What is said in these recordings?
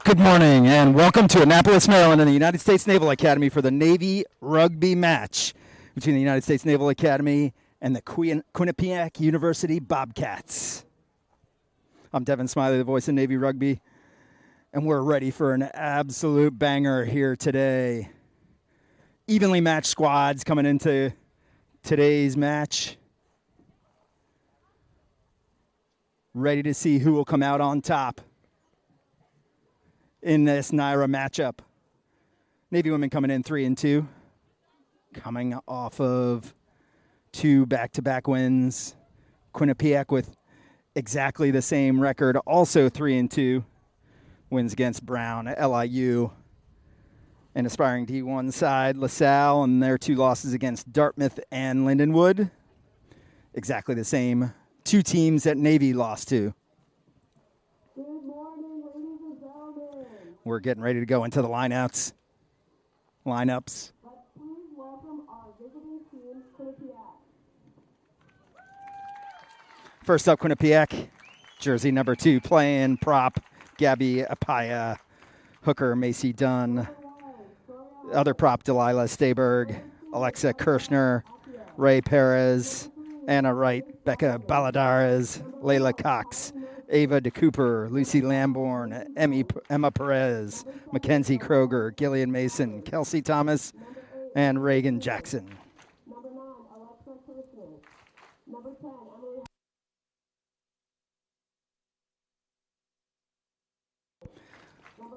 Good morning and welcome to Annapolis, Maryland and the United States Naval Academy for the Navy Rugby match between the United States Naval Academy and the Quinnipiac University Bobcats. I'm Devin Smiley, the voice of Navy Rugby, and we're ready for an absolute banger here today. Evenly matched squads coming into today's match. Ready to see who will come out on top in this NYRA matchup. Navy women coming in 3-2, coming off of 2 back-to-back wins. Quinnipiac with exactly the same record, also 3-2, wins against Brown, LIU, and aspiring D1 side, LaSalle, and their 2 losses against Dartmouth and Lindenwood. Exactly the same 2 teams that Navy lost to. We're getting ready to go into the lineups. First up, Quinnipiac, jersey number 2, playing prop, Gabby Apaya, hooker, Macy Dunn, other prop, Delilah Stayberg, Alexa Kirshner, Ray Perez, Anna Wright, Becca Baladares, Layla Cox, Ava DeCooper, Lucy Lamborn, Emma Perez, Mackenzie Kroger, Gillian Mason, Kelsey Thomas, and Reagan Jackson.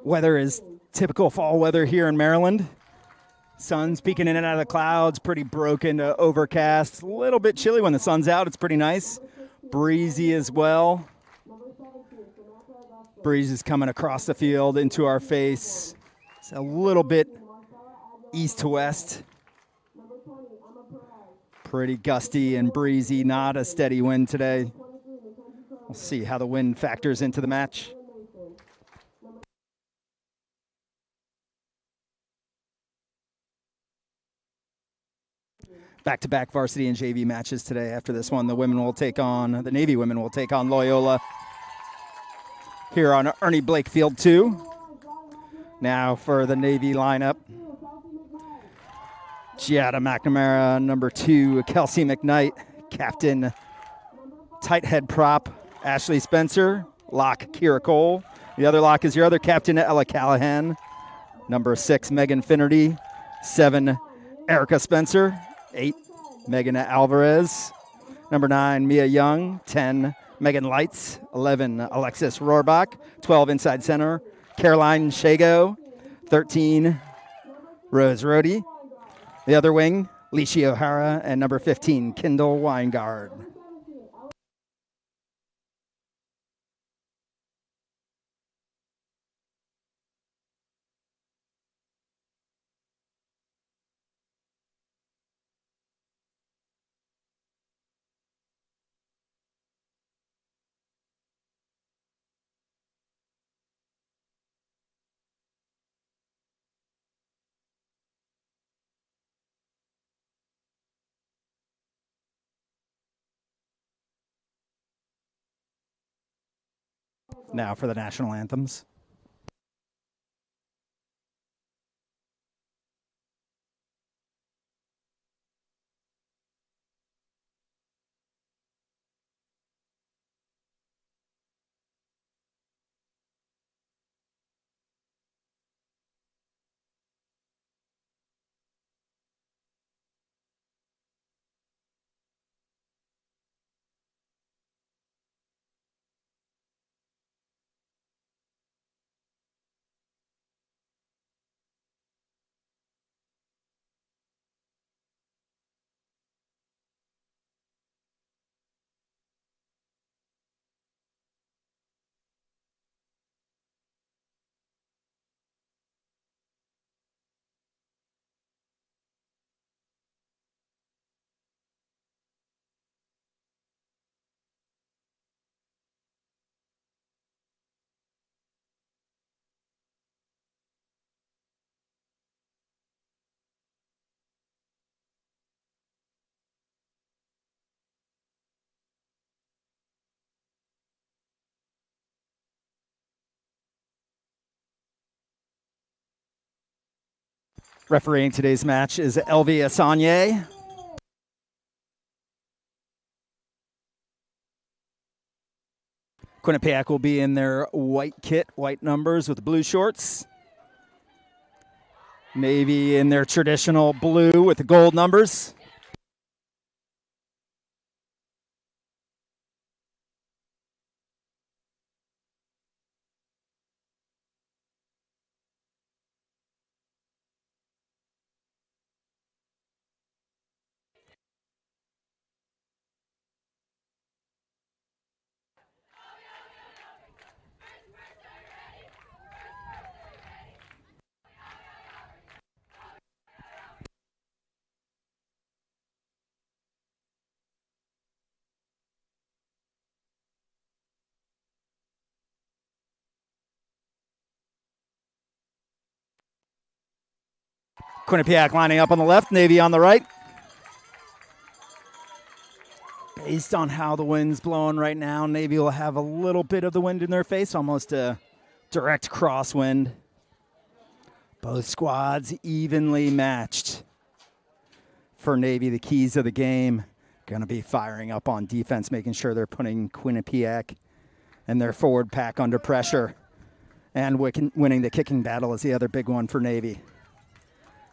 Weather is typical fall weather here in Maryland. Sun's peeking in and out of the clouds, pretty broken to overcast. A little bit chilly when the sun's out. It's pretty nice. Breezy as well. Breeze is coming across the field into our face. It's a little bit east to west. Pretty gusty and breezy, not a steady wind today. We'll see how the wind factors into the match. Back-to-back varsity and JV matches today. After this one, the Navy women will take on Loyola here on Ernie Blake Field 2. Now for the Navy lineup. Giada McNamara, number 2, Kelsey McKnight, captain, tight head prop, Ashley Spencer, lock, Kira Cole. The other lock is your other captain, Ella Callahan. Number 6, Megan Finnerty. 7, Erica Spencer. 8, Megan Alvarez. Number 9, Mia Young. 10, Megan Lights. 11, Alexis Rohrbach. 12, inside center, Caroline Shago. 13, Rose Rohde. The other wing, Lishi O'Hara. And number 15, Kendall Weingard. Now for the national anthems. Refereeing today's match is Elvie Asanye. Quinnipiac will be in their white kit, white numbers with blue shorts. Navy in their traditional blue with the gold numbers. Quinnipiac lining up on the left, Navy on the right. Based on how the wind's blowing right now, Navy will have a little bit of the wind in their face, almost a direct crosswind. Both squads evenly matched. For Navy, the keys of the game going to be firing up on defense, making sure they're putting Quinnipiac and their forward pack under pressure. And winning the kicking battle is the other big one for Navy.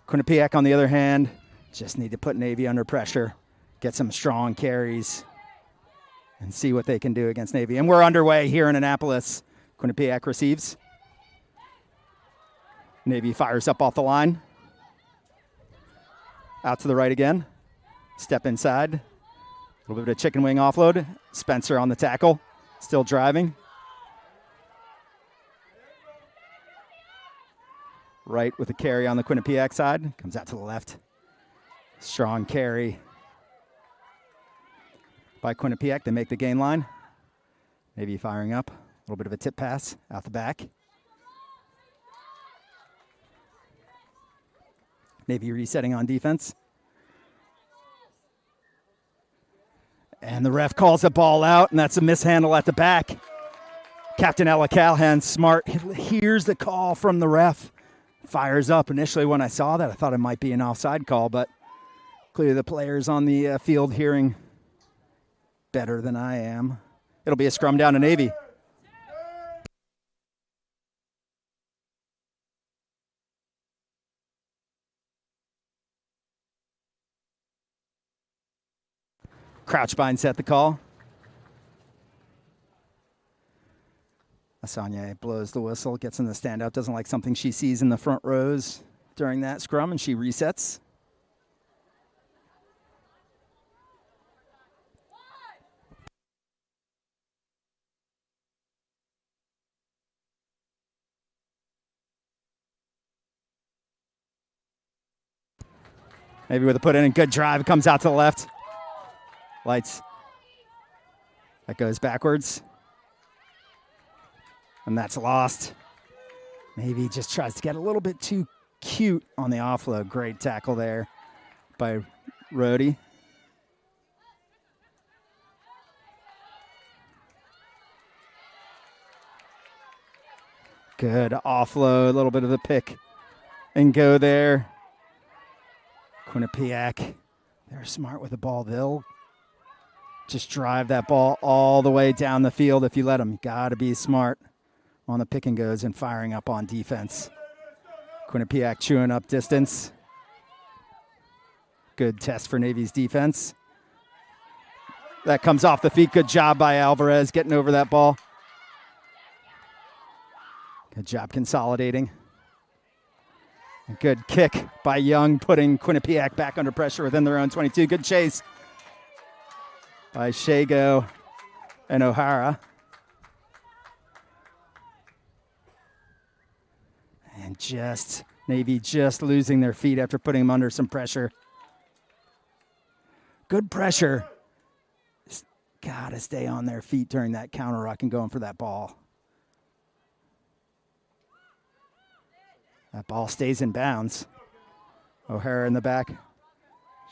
Quinnipiac, on the other hand, just need to put Navy under pressure, get some strong carries, and see what they can do against Navy. And we're underway here in Annapolis. Quinnipiac receives. Navy fires up off the line. Out to the right again. Step inside. A little bit of a chicken wing offload. Spencer on the tackle, still driving. Right with a carry on the Quinnipiac side. Comes out to the left. Strong carry by Quinnipiac. They make the gain line. Maybe firing up. A little bit of a tip pass out the back. Navy resetting on defense. And the ref calls the ball out, and that's a mishandle at the back. Captain Ella Callahan, smart, hears the call from the ref. Fires up. Initially when I saw that, I thought it might be an offside call, but clearly the players on the field hearing better than I am. It'll be a scrum down to Navy. Crouch bind set the call. Asanye blows the whistle, gets in the standout, doesn't like something she sees in the front rows during that scrum, and she resets. Maybe with a put in and good drive, comes out to the left. Lights. That goes backwards. And that's lost. Maybe just tries to get a little bit too cute on the offload. Great tackle there by Rhodey. Good offload, a little bit of the pick and go there. Quinnipiac, they're smart with the ball. They'll just drive that ball all the way down the field if you let them. Got to be smart on the pick and goes and firing up on defense. Quinnipiac chewing up distance. Good test for Navy's defense. That comes off the feet. Good job by Alvarez getting over that ball. Good job consolidating. A good kick by Young, putting Quinnipiac back under pressure within their own 22. Good chase by Shago and O'Hara. And just Navy just losing their feet after putting them under some pressure. Good pressure. Got to stay on their feet during that counter ruck and going for that ball. That ball stays in bounds. O'Hara in the back.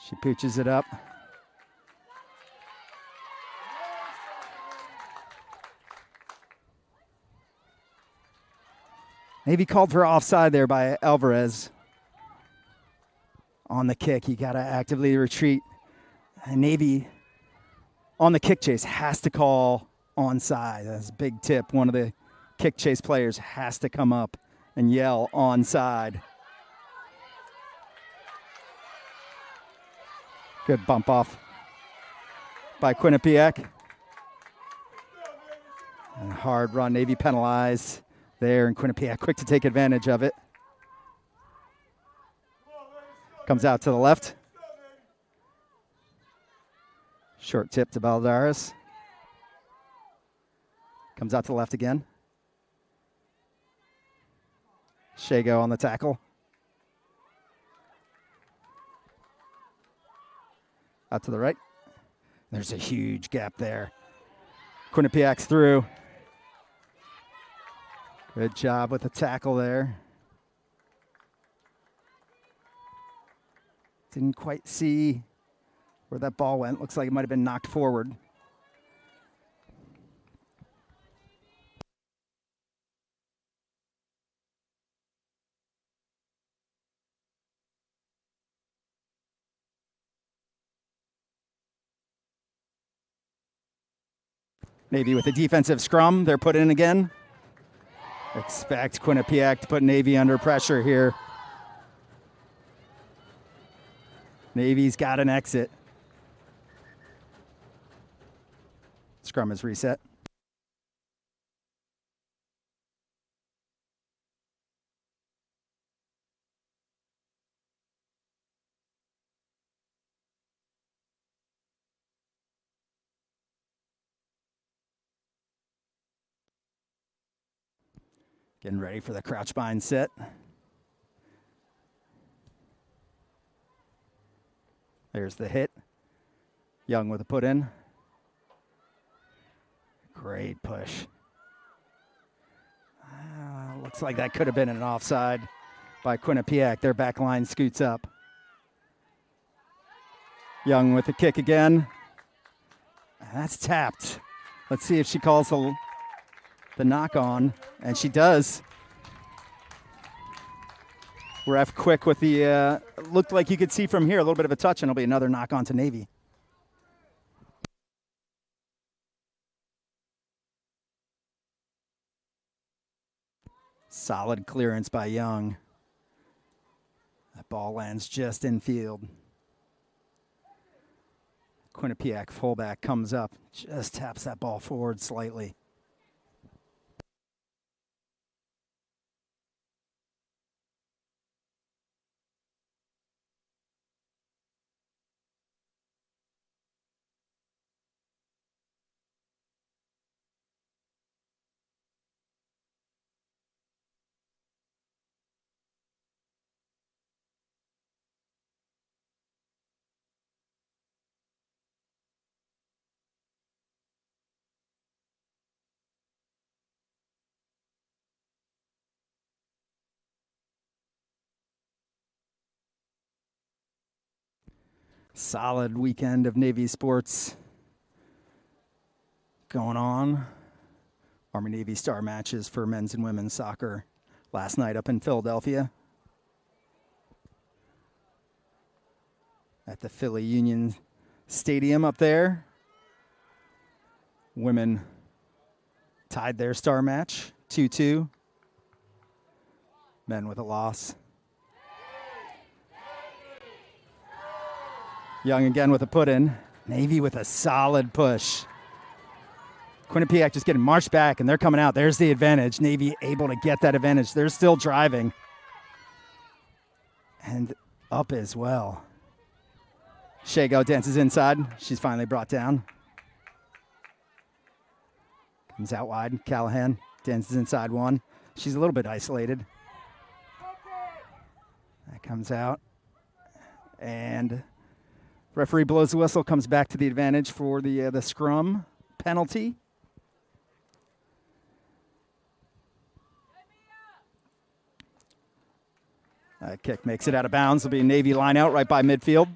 She pooches it up. Navy called for offside there by Alvarez. On the kick, you got to actively retreat. And Navy on the kick chase has to call onside. That's a big tip. One of the kick chase players has to come up and yell onside. Good bump off by Quinnipiac. And hard run. Navy penalized there, and Quinnipiac quick to take advantage of it. Comes out to the left. Short tip to Baldaris. Comes out to the left again. Shago on the tackle. Out to the right. There's a huge gap there. Quinnipiac's through. Good job with the tackle there. Didn't quite see where that ball went. Looks like it might have been knocked forward. Navy with a defensive scrum. They're put in again. Expect Quinnipiac to put Navy under pressure here. Navy's got an exit. Scrum is reset. Getting ready for the crouch bind set. There's the hit. Young with a put in. Great push. Looks like that could have been an offside by Quinnipiac. Their back line scoots up. Young with the kick again. That's tapped. Let's see if she calls the knock on, and she does. Ref quick with the, looked like you could see from here a little bit of a touch, and it'll be another knock on to Navy. Solid clearance by Young. That ball lands just in field. Quinnipiac fullback comes up, just taps that ball forward slightly. Solid weekend of Navy sports going on. Army-Navy star matches for men's and women's soccer last night up in Philadelphia at the Philly Union Stadium up there. Women tied their star match 2-2. Men with a loss. Young again with a put-in. Navy with a solid push. Quinnipiac just getting marched back, and they're coming out. There's the advantage. Navy able to get that advantage. They're still driving. And up as well. Shago dances inside. She's finally brought down. Comes out wide. Callahan dances inside one. She's a little bit isolated. That comes out. And referee blows the whistle, comes back to the advantage for the scrum penalty. That kick makes it out of bounds. It'll be a Navy line out right by midfield.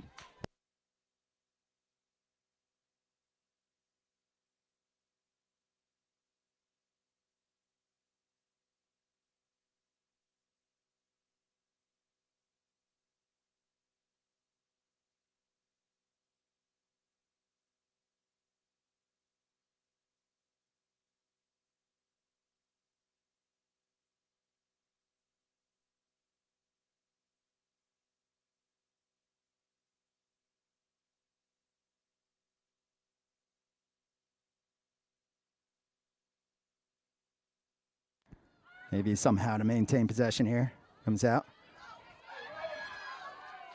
Maybe somehow to maintain possession here. Comes out.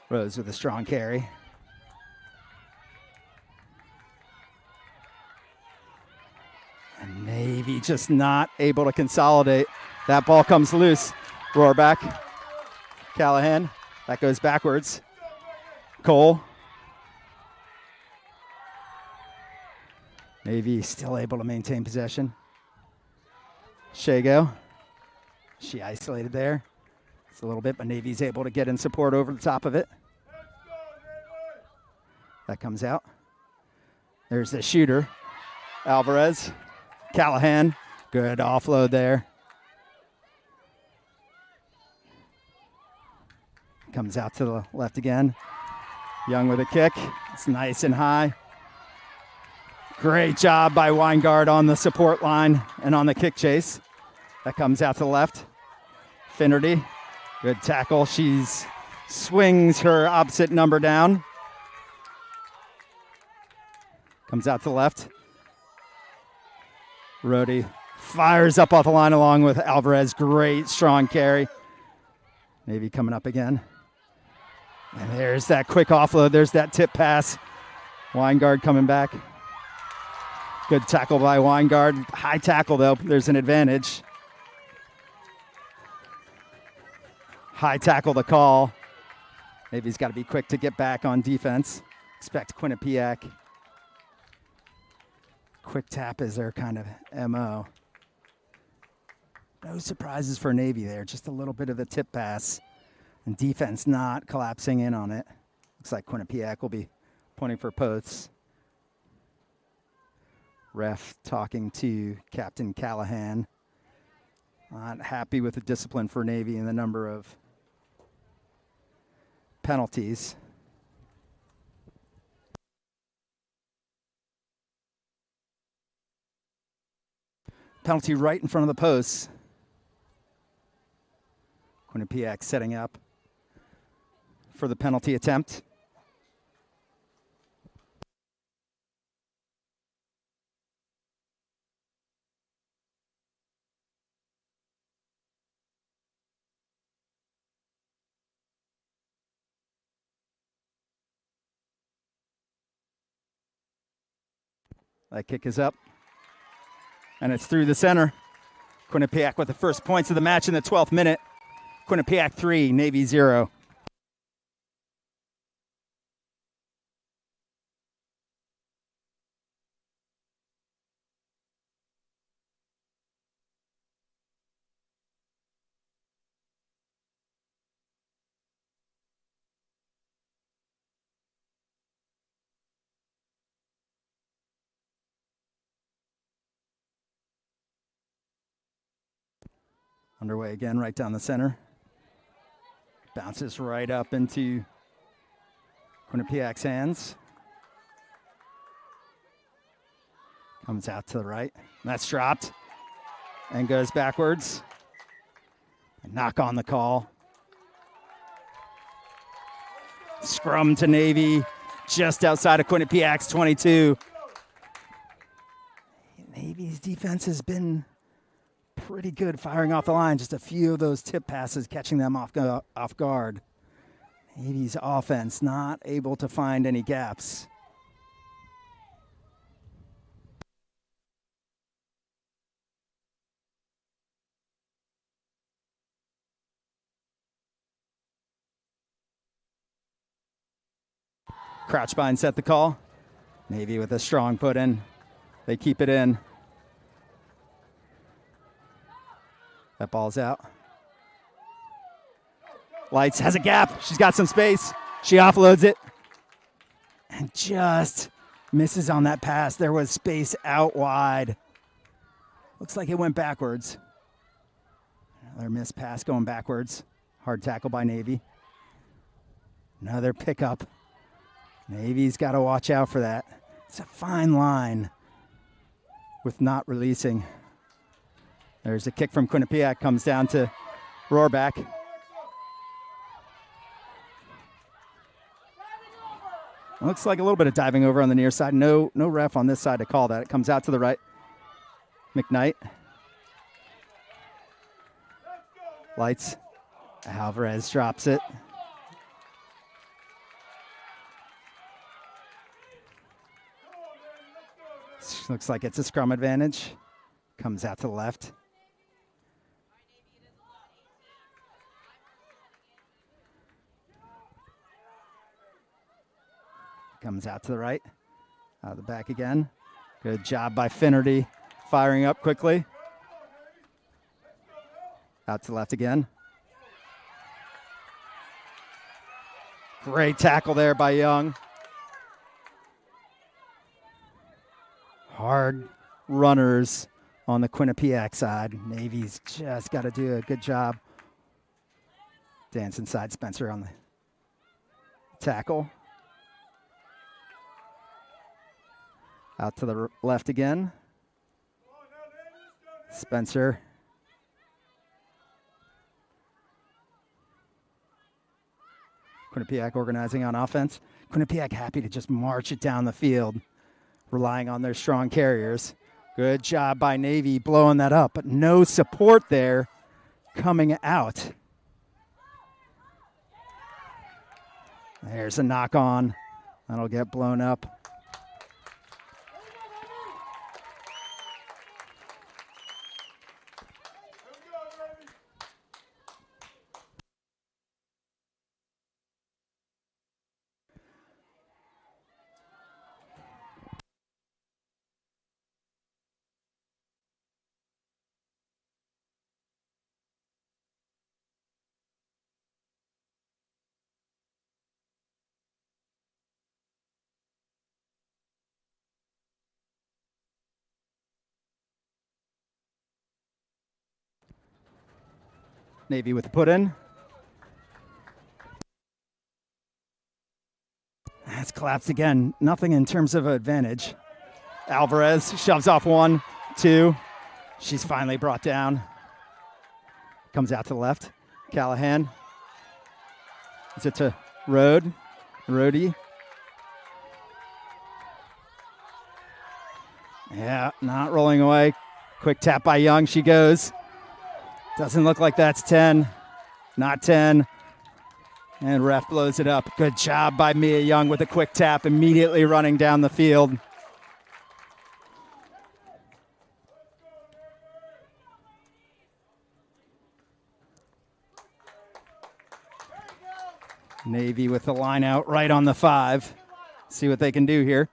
Rose with a strong carry. And Navy just not able to consolidate. That ball comes loose. Roar back. Callahan. That goes backwards. Cole. Navy still able to maintain possession. Shago. She isolated there. It's a little bit, but Navy's able to get in support over the top of it. That comes out. There's the shooter. Alvarez. Callahan. Good offload there. Comes out to the left again. Young with a kick. It's nice and high. Great job by Weingard on the support line and on the kick chase. That comes out to the left. Finnerty, good tackle. She swings her opposite number down. Comes out to the left. Rhodey fires up off the line along with Alvarez. Great strong carry. Navy coming up again. And there's that quick offload. There's that tip pass. Weingard coming back. Good tackle by Weingard. High tackle, though. There's an advantage. High tackle the call. Navy's got to be quick to get back on defense. Expect Quinnipiac. Quick tap is their kind of MO. No surprises for Navy there. Just a little bit of a tip pass. And defense not collapsing in on it. Looks like Quinnipiac will be pointing for posts. Ref talking to Captain Callahan. Not happy with the discipline for Navy and the number of penalties. Penalty right in front of the posts. Quinnipiac setting up for the penalty attempt. That kick is up, and it's through the center. Quinnipiac with the first points of the match in the 12th minute. Quinnipiac 3, Navy 0. Underway again, right down the center. Bounces right up into Quinnipiac's hands. Comes out to the right. That's dropped and goes backwards. A knock on the call. Scrum to Navy just outside of Quinnipiac's 22. Navy's defense has been pretty good firing off the line. Just a few of those tip passes catching them off guard. Navy's offense not able to find any gaps. Crouchbind set the call. Navy with a strong put in. They keep it in. That ball's out. Lights has a gap. She's got some space. She offloads it. And just misses on that pass. There was space out wide. Looks like it went backwards. Another missed pass going backwards. Hard tackle by Navy. Another pickup. Navy's got to watch out for that. It's a fine line with not releasing. There's a kick from Quinnipiac, comes down to Rohrback. Looks like a little bit of diving over on the near side. No ref on this side to call that. It comes out to the right. McKnight. Lights. Alvarez drops it. Looks like it's a scrum advantage. Comes out to the left. Comes out to the right. Out of the back again. Good job by Finnerty. Firing up quickly. Out to the left again. Great tackle there by Young. Hard runners on the Quinnipiac side. Navy's just got to do a good job. Dance inside Spencer on the tackle. Out to the left again. Spencer. Quinnipiac organizing on offense. Quinnipiac happy to just march it down the field, relying on their strong carriers. Good job by Navy blowing that up, but no support there coming out. There's a knock on. That'll get blown up. Navy with the put in. That's collapsed again. Nothing in terms of advantage. Alvarez shoves off 1, 2. She's finally brought down. Comes out to the left. Callahan. Is it to Rhodey? Yeah, not rolling away. Quick tap by Young. She goes. Doesn't look like that's 10. Not 10. And ref blows it up. Good job by Mia Young with a quick tap, immediately running down the field. Navy with the line out right on the 5. See what they can do here.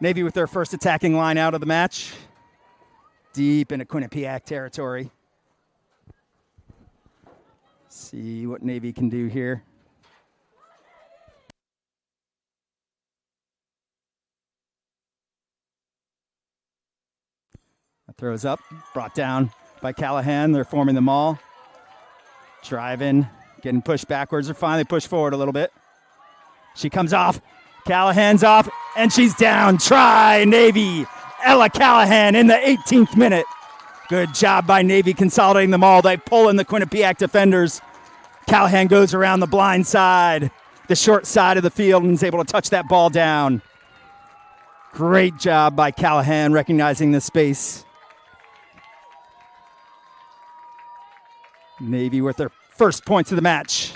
Navy with their first attacking line out of the match. Deep into Quinnipiac territory. See what Navy can do here. That throws up, brought down by Callahan. They're forming the maul. Driving, getting pushed backwards, or finally pushed forward a little bit. She comes off. Callahan's off, and she's down. Try, Navy. Ella Callahan in the 18th minute. Good job by Navy consolidating them all. They pull in the Quinnipiac defenders. Callahan goes around the blind side, the short side of the field, and is able to touch that ball down. Great job by Callahan recognizing the space. Navy with their first points of the match.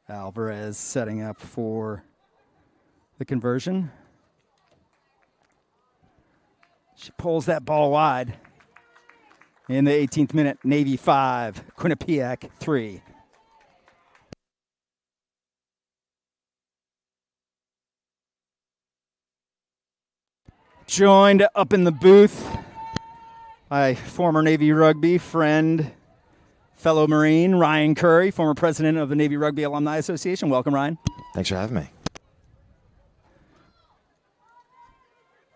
Alvarez setting up for the conversion. She pulls that ball wide. In the 18th minute, Navy 5, Quinnipiac 3. Joined up in the booth by former Navy Rugby friend, fellow Marine, Ryan Curry, former president of the Navy Rugby Alumni Association. Welcome, Ryan. Thanks for having me.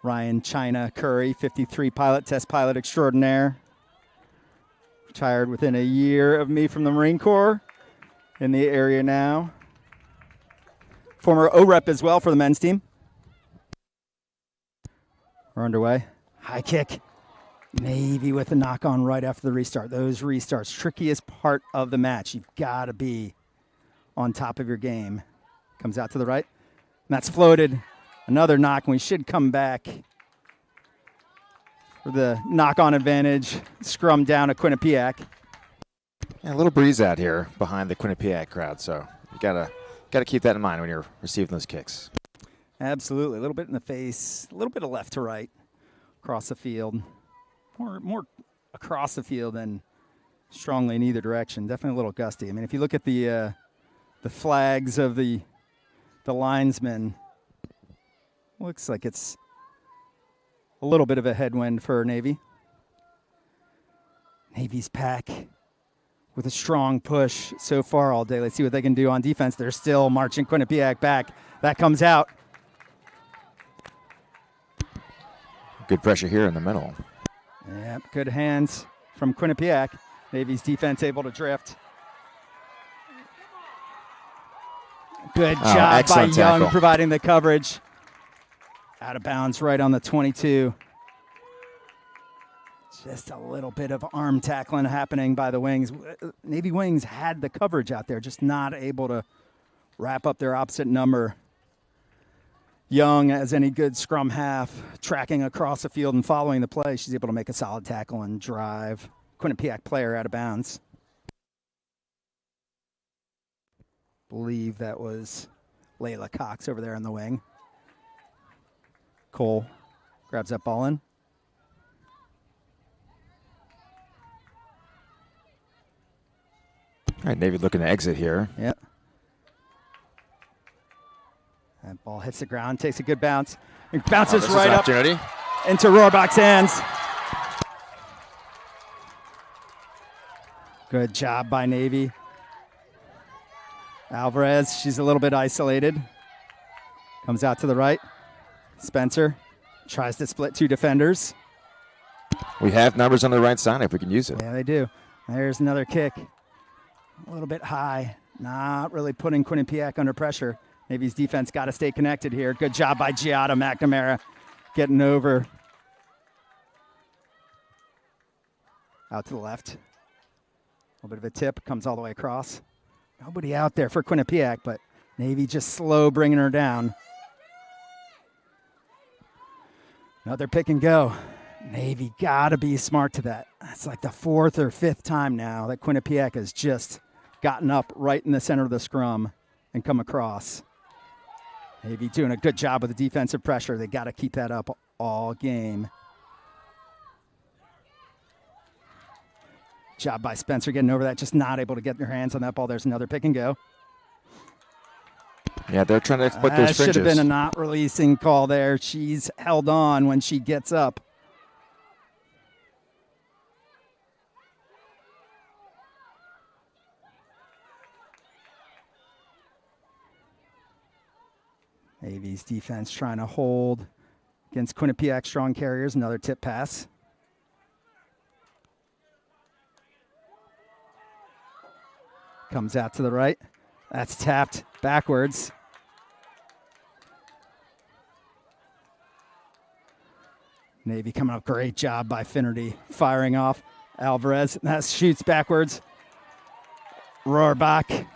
Ryan China Curry, 53 pilot, test pilot extraordinaire. Retired within a year of me from the Marine Corps. In the area now. Former O-Rep as well for the men's team. We're underway. High kick. Navy with a knock on right after the restart. Those restarts, trickiest part of the match. You've got to be on top of your game. Comes out to the right. And that's floated. Another knock, and we should come back for the knock-on advantage. Scrum down to Quinnipiac. Yeah, a little breeze out here behind the Quinnipiac crowd, so you gotta keep that in mind when you're receiving those kicks. Absolutely, a little bit in the face, a little bit of left to right, across the field, more across the field than strongly in either direction. Definitely a little gusty. I mean, if you look at the flags of the linesmen, looks like it's a little bit of a headwind for Navy. Navy's pack with a strong push so far all day. Let's see what they can do on defense. They're still marching Quinnipiac back. That comes out. Good pressure here in the middle. Yep, good hands from Quinnipiac. Navy's defense able to drift. Good job by Young tackle. Providing the coverage. Out of bounds right on the 22. Just a little bit of arm tackling happening by the wings. Navy wings had the coverage out there, just not able to wrap up their opposite number. Young, as any good scrum half, tracking across the field and following the play, she's able to make a solid tackle and drive Quinnipiac player out of bounds. Believe that was Layla Cox over there on the wing. Cole grabs that ball in. All right, Navy looking to exit here. Yep. That ball hits the ground, takes a good bounce. It bounces right up into Rohrbach's hands. Good job by Navy. Alvarez, she's a little bit isolated. Comes out to the right. Spencer tries to split two defenders. We have numbers on the right side if we can use it. Yeah, they do. There's another kick. A little bit high. Not really putting Quinnipiac under pressure. Navy's defense got to stay connected here. Good job by Giada McNamara getting over. Out to the left. A little bit of a tip. Comes all the way across. Nobody out there for Quinnipiac, but Navy just slow bringing her down. Another pick and go. Navy got to be smart to that. It's like the fourth or fifth time now that Quinnipiac has just gotten up right in the center of the scrum and come across. Navy doing a good job with the defensive pressure. They got to keep that up all game. Job by Spencer getting over that, just not able to get their hands on that ball. There's another pick and go. Yeah, they're trying to exploit those fringes. Should have been a not releasing call there. She's held on when she gets up. Navy's defense trying to hold against Quinnipiac strong carriers. Another tip pass. Comes out to the right. That's tapped backwards. Navy coming up. Great job by Finnerty. Firing off Alvarez. That shoots backwards. Rohrbach.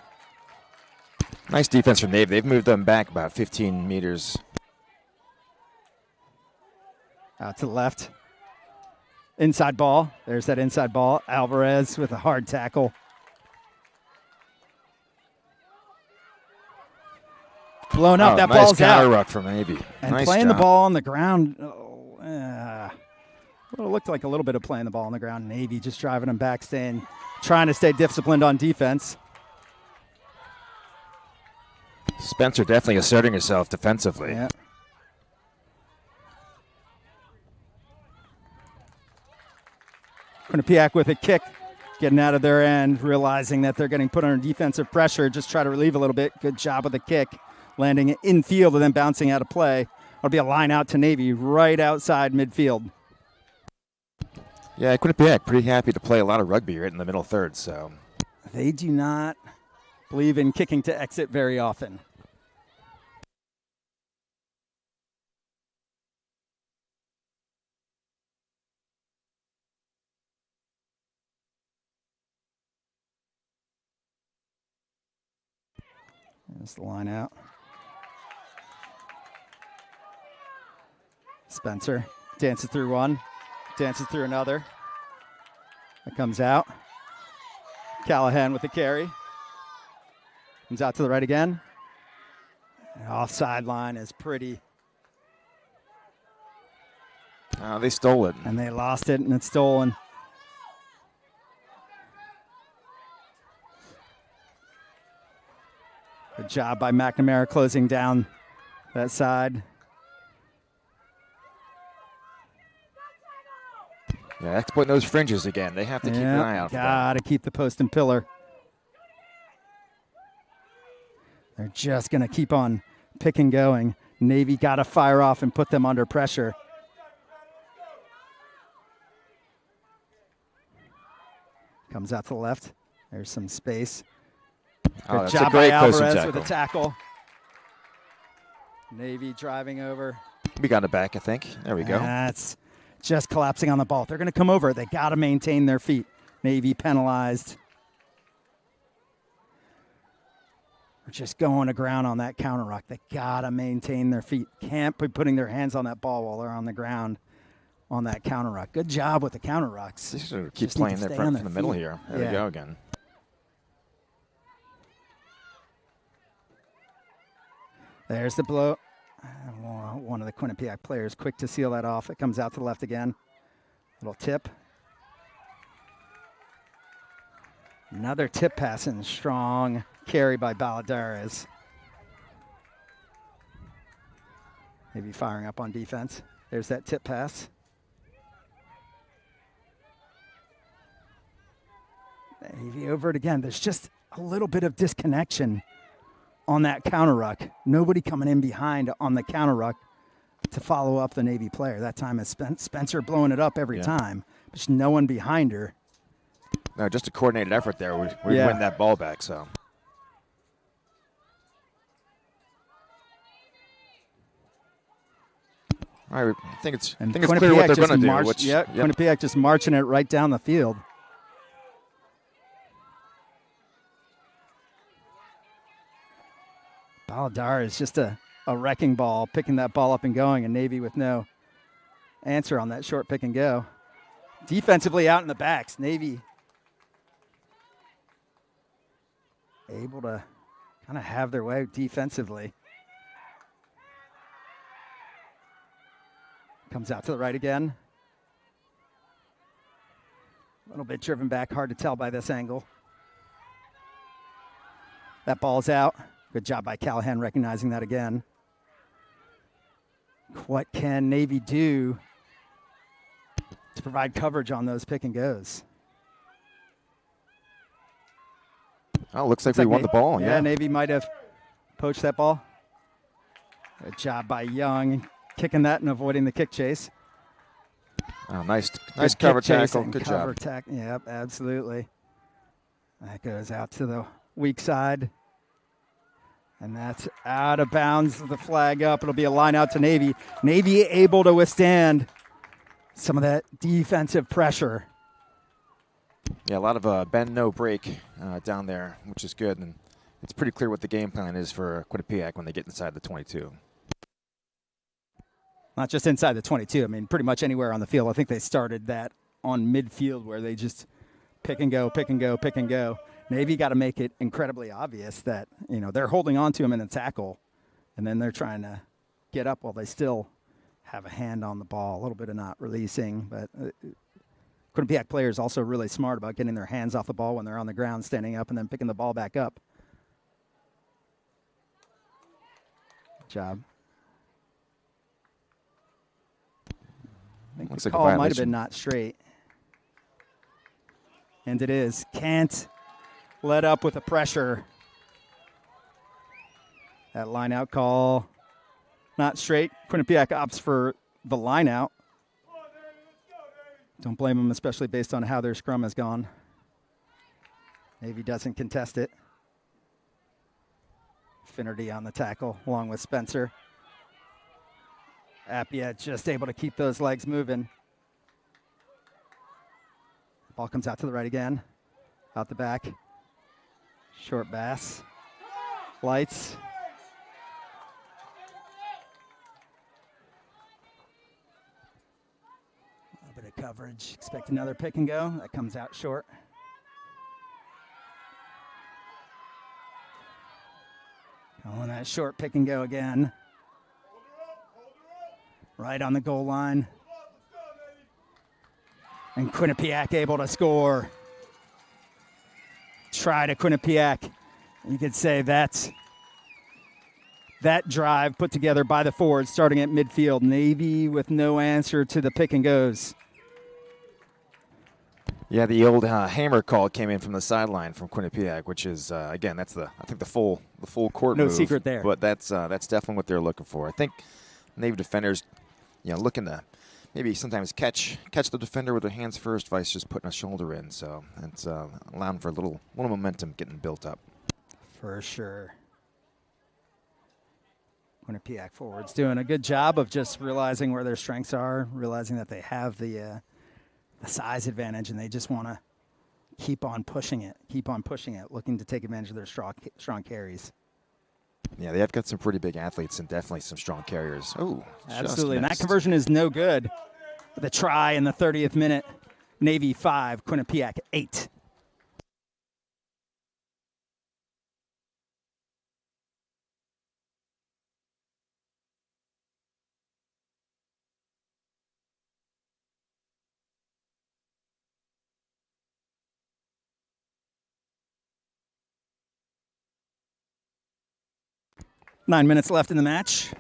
Nice defense from Navy. They've moved them back about 15 meters. Out to the left. Inside ball. There's that inside ball. Alvarez with a hard tackle. Blown up. That nice ball's counter out. ruck from Navy. And nice playing job. the ball on the ground. Well, it looked like a little bit of playing the ball on the ground. Navy just driving them back, trying to stay disciplined on defense. Spencer definitely asserting herself defensively. Yeah. Quinnipiac with a kick, getting out of their end, realizing that they're getting put under defensive pressure. Just try to relieve a little bit. Good job with the kick, landing in field and then bouncing out of play. It'll be a line out to Navy right outside midfield. Yeah, Quinnipiac pretty happy to play a lot of rugby right in the middle third. So They do not believe in kicking to exit very often. There's the line out. Spencer dances through one, dances through another. That comes out. Callahan with the carry. Comes out to the right again. Offside line is pretty. they stole it. And they lost it, and it's stolen. Good job by McNamara closing down that side. Yeah, exploiting those fringes again. They have to keep an eye out for that. Gotta keep the post and pillar. They're just gonna keep on picking going. Navy gotta fire off and put them under pressure. Comes out to the left. There's some space. Good job by Alvarez with a tackle. Navy driving over. We got it back, I think. There we go. That's just collapsing on the ball. They're going to come over. They got to maintain their feet. Navy penalized. They're just going to ground on that counter ruck. They got to maintain their feet. Can't be putting their hands on that ball while they're on the ground on that counter ruck. Good job with the counter rucks. They should keep playing their front from the middle here. There we go again. There's the blow. One of the Quinnipiac players quick to seal that off. It comes out to the left again. Little tip. Another tip pass and strong carry by Balladares. Maybe firing up on defense. There's that tip pass. Maybe over it again. There's just a little bit of disconnection on that counter ruck. Nobody coming in behind on the counter ruck to follow up the Navy player. That time is Spencer blowing it up every time. There's no one behind her. No, just a coordinated effort there. We win that ball back. So. All right, I think it's clear what they're going to do. Quinnipiac just marching it right down the field. Balladar is just a wrecking ball, picking that ball up and going, and Navy with no answer on that short pick and go. Defensively out in the backs, Navy able to kind of have their way defensively. Comes out to the right again. A little bit driven back, hard to tell by this angle. That ball's out. Good job by Callahan recognizing that again. What can Navy do to provide coverage on those pick and goes? Oh, looks like we won the ball. Yeah, Navy might have poached that ball. Good job by Young, kicking that and avoiding the kick chase. Oh, nice cover tackle. Good job. Yep, absolutely. That goes out to the weak side. And that's out of bounds. The flag up. It'll be a line out to Navy. Navy able to withstand some of that defensive pressure. Yeah, a lot of bend, no break down there, which is good. And it's pretty clear what the game plan is for Quinnipiac when they get inside the 22. Not just inside the 22. I mean, pretty much anywhere on the field. I think they started that on midfield where they just pick and go, pick and go, pick and go. Navy got to make it incredibly obvious that, they're holding on to him in the tackle, and then they're trying to get up while they still have a hand on the ball. A little bit of not releasing, but Quinnipiac players also really smart about getting their hands off the ball when they're on the ground, standing up, and then picking the ball back up. Good job. I think the call might have been not straight. And it is. Can't let up with the pressure. That line out call, not straight. Quinnipiac opts for the line out. Don't blame them, especially based on how their scrum has gone. Navy doesn't contest it. Finnerty on the tackle, along with Spencer. Appia just able to keep those legs moving. Ball comes out to the right again. Out the back. Short Bass. Lights. A little bit of coverage. Expect another pick and go. That comes out short. On that short pick and go again. Right on the goal line. And Quinnipiac able to score. Try to Quinnipiac. You could say that's that drive put together by the forwards starting at midfield. Navy with no answer to the pick and goes. Yeah, the old hammer call came in from the sideline from Quinnipiac, which is again, that's I think the full court no move. No secret there. But that's definitely what they're looking for. I think Navy defenders, looking to maybe sometimes catch the defender with their hands first, vice just putting a shoulder in. So it's allowing for a little momentum getting built up. For sure. Quinnipiac forwards doing a good job of just realizing where their strengths are, realizing that they have the size advantage, and they just want to keep on pushing it, looking to take advantage of their strong carries. Yeah, they have got some pretty big athletes and definitely some strong carriers. Oh, absolutely. And that conversion is no good. The try in the 30th minute. Navy 5, Quinnipiac 8. Nine minutes left in the match.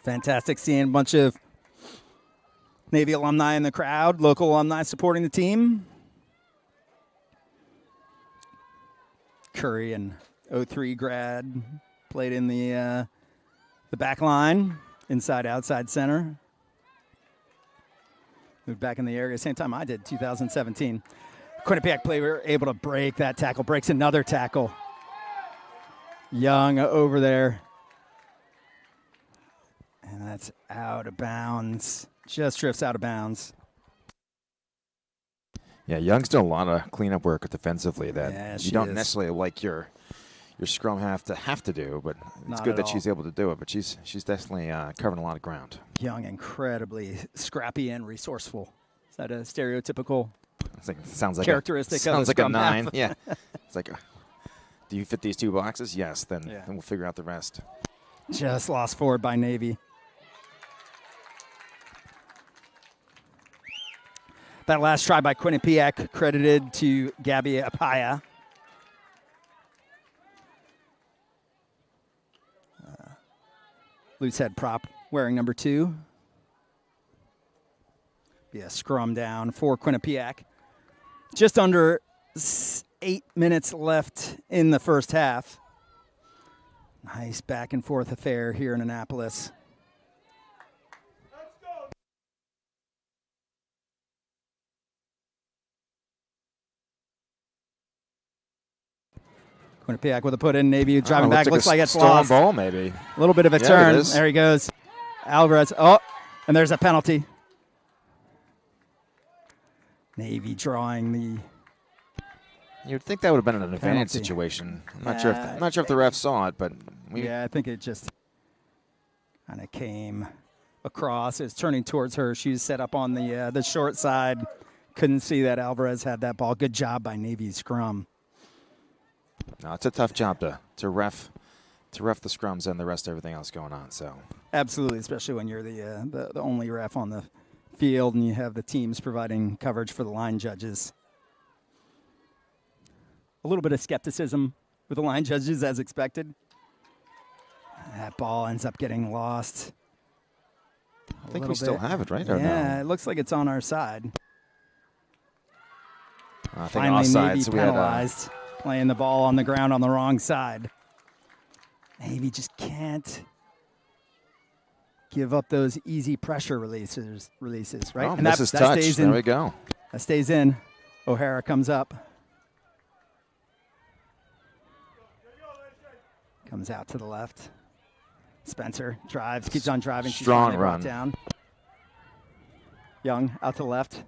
Fantastic seeing a bunch of Navy alumni in the crowd, local alumni supporting the team. Curry and 03 grad played in the back line, inside, outside center. Moved back in the area, same time I did, 2017. Quinnipiac player able to break that tackle, breaks another tackle. Young over there. And that's out of bounds. Just drifts out of bounds. Yeah, Young's done a lot of cleanup work defensively that you don't necessarily like your scrum have to do, but it's good that she's able to do it. But she's definitely covering a lot of ground. Young, incredibly scrappy and resourceful. Is that a stereotypical sounds like characteristic? Sounds like a 9. Half? Yeah, it's like, do you fit these 2 boxes? Yes, then we'll figure out the rest. Just lost forward by Navy. That last try by Quinnipiac credited to Gabby Apaya. Loose head prop wearing number 2. Be a scrum down for Quinnipiac. Just under 8 minutes left in the first half. Nice back and forth affair here in Annapolis. Quinnipiac with a put in. Navy driving back. Looks like it's lost. Ball, maybe. A little bit of a turn. There he goes. Alvarez. Oh, and there's a penalty. Navy drawing the. You'd think that would have been an advantage situation. I'm not sure if the ref saw it, but I think it just kind of came across. It's turning towards her. She was set up on the short side. Couldn't see that Alvarez had that ball. Good job by Navy's scrum. No, it's a tough job to ref the scrums and the rest of everything else going on. So absolutely, especially when you're the only ref on the field and you have the teams providing coverage for the line judges. A little bit of skepticism with the line judges as expected. That ball ends up getting lost. I think we still have it, right? Yeah, or no? It looks like it's on our side. I think finally, offside, Navy so penalized. Playing the ball on the ground on the wrong side. Navy just can't give up those easy pressure releases, right? Oh, and misses that touch. stays in. There we go. That stays in. O'Hara comes up. Comes out to the left. Spencer drives, keeps on driving. She's Strong finally brought run. down. Young out to the left.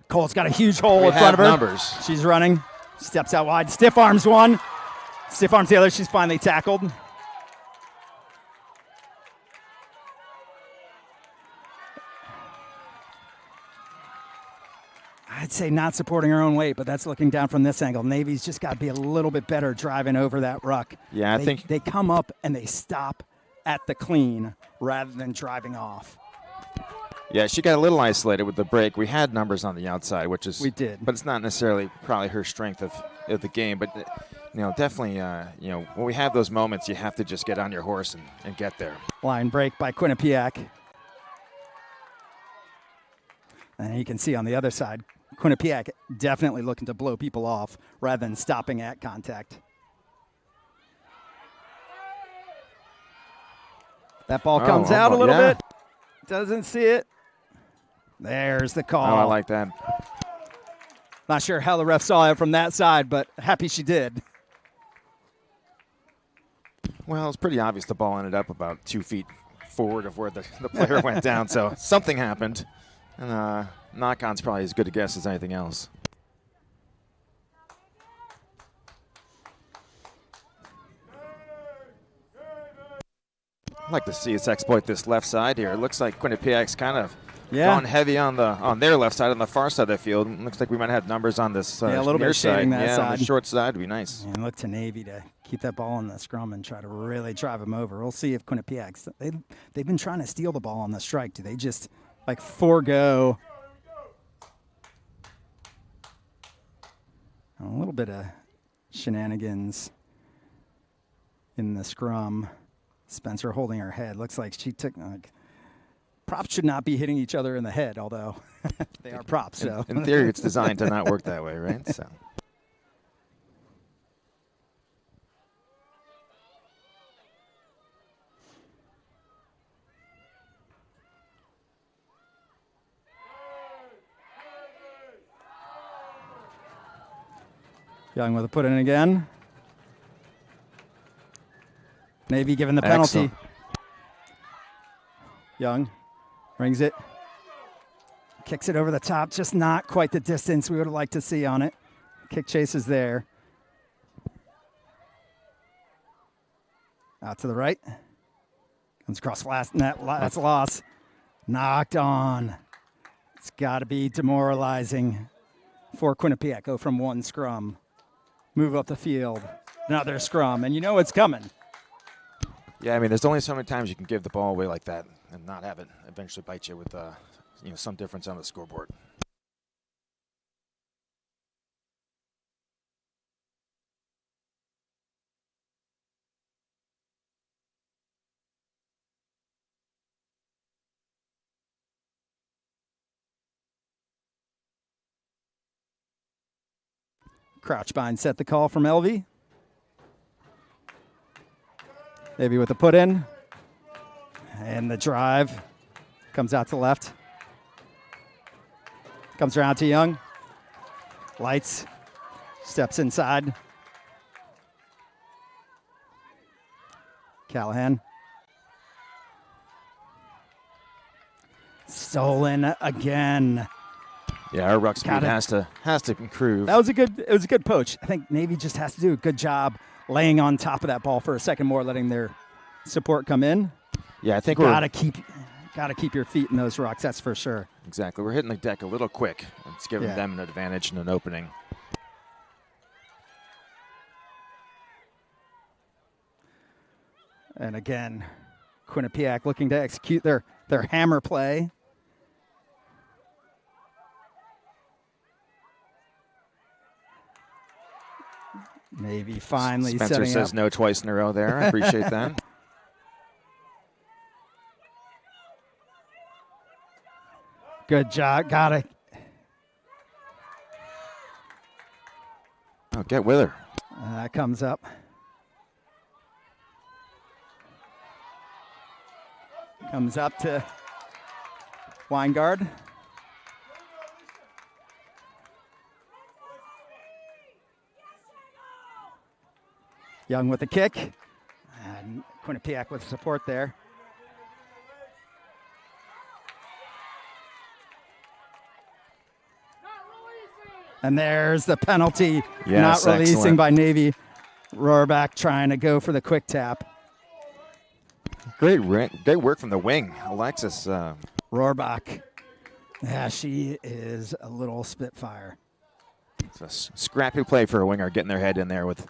Cole's got a huge hole in front of her. Numbers. She's running. Steps out wide. Stiff arms one. Stiff arms the other. She's finally tackled. I'd say not supporting her own weight, but that's looking down from this angle. Navy's just got to be a little bit better driving over that ruck. Yeah, I think they come up and they stop at the clean rather than driving off. Yeah, she got a little isolated with the break. We had numbers on the outside, which is we did, but it's not necessarily probably her strength of the game. But definitely, when we have those moments, you have to just get on your horse and get there. Line break by Quinnipiac, and you can see on the other side, Quinnipiac definitely looking to blow people off rather than stopping at contact. That ball comes out a little bit. Doesn't see it. There's the call. Oh, I like that. Not sure how the ref saw it from that side, but happy she did. Well, it's pretty obvious the ball ended up about 2 feet forward of where the player went down, so something happened. And knock-on's probably as good a guess as anything else. I'd like to see us exploit this left side here. It looks like Quinnipiac's kind of gone heavy on their left side, on the far side of the field. It looks like we might have numbers on this a little bit side. That side. On the short side would be nice. And look to Navy to keep that ball in the scrum and try to really drive them over. We'll see if Quinnipiac's they've been trying to steal the ball on the strike. Do they just forego a little bit of shenanigans in the scrum? Spencer holding her head. Looks like she took props should not be hitting each other in the head, although they are props. So in theory, it's designed to not work that way, right? So. Young with a put in again. Navy given the penalty. Excellent. Young rings it. Kicks it over the top. Just not quite the distance we would have liked to see on it. Kick chase is there. Out to the right. Comes across last net. That's a loss. Knocked on. It's got to be demoralizing for Quinnipiac. Go from one scrum. Move up the field. Another scrum. And you know it's coming. Yeah, I mean, there's only so many times you can give the ball away like that and not have it eventually bite you with some difference on the scoreboard. Crouch bind set the call from LV. Maybe with the put in. And the drive comes out to left. Comes around to Young. Lights. Steps inside. Callahan. Stolen again. Yeah, our ruck speed has to improve. It was a good poach. I think Navy just has to do a good job laying on top of that ball for a second more, letting their support come in. Yeah, I think gotta keep your feet in those rocks. That's for sure. Exactly. We're hitting the deck a little quick. It's giving them an advantage and an opening. And again, Quinnipiac looking to execute their hammer play. Navy finally Spencer setting says up. no twice in a row there. I appreciate that. Good job. Got it. Oh, get with her. That comes up. Comes up to Weingard. Young with the kick. And Quinnipiac with support there. And there's the penalty. Yes, not releasing excellent. by Navy. Rohrback trying to go for the quick tap. Great work from the wing, Alexis. Rohrback. Yeah, she is a little spitfire. It's a scrappy play for a winger, getting their head in there with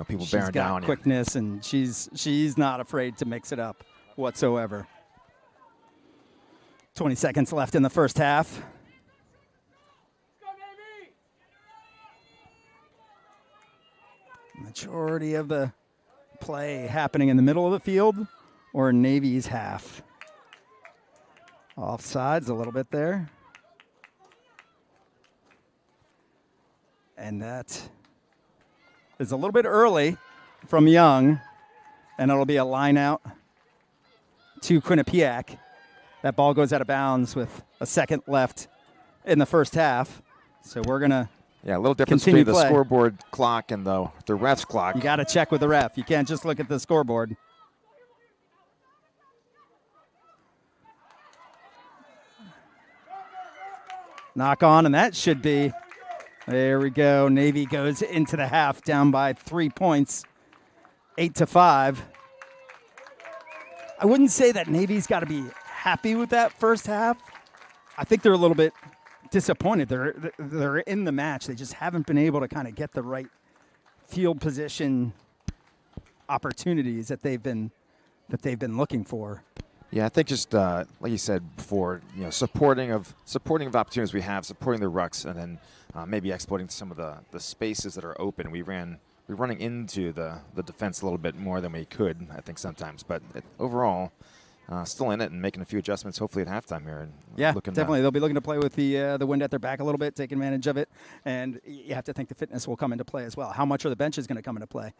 people bearing down. She's got quickness, and she's not afraid to mix it up whatsoever. 20 seconds left in the first half. Majority of the play happening in the middle of the field or Navy's half. Offsides a little bit there. And that is a little bit early from Young, and it'll be a line out to Quinnipiac. That ball goes out of bounds with a second left in the first half. So we're going to a little difference continue between the play. scoreboard clock and the ref's clock. You got to check with the ref. You can't just look at the scoreboard. Knock on, and that should be. There we go. Navy goes into the half down by 3 points, 8-5. I wouldn't say that Navy's got to be happy with that first half. I think they're a little bit disappointed. They're in the match. They just haven't been able to kind of get the right field position opportunities that they've been looking for. Yeah, I think just like you said before, supporting of opportunities we have, supporting the rucks, and then maybe exploiting some of the spaces that are open. We're running into the defense a little bit more than we could, I think, sometimes. But overall, still in it and making a few adjustments, hopefully at halftime here. And yeah, definitely. They'll be looking to play with the wind at their back a little bit, take advantage of it. And you have to think the fitness will come into play as well. How much are the benches going to come into play?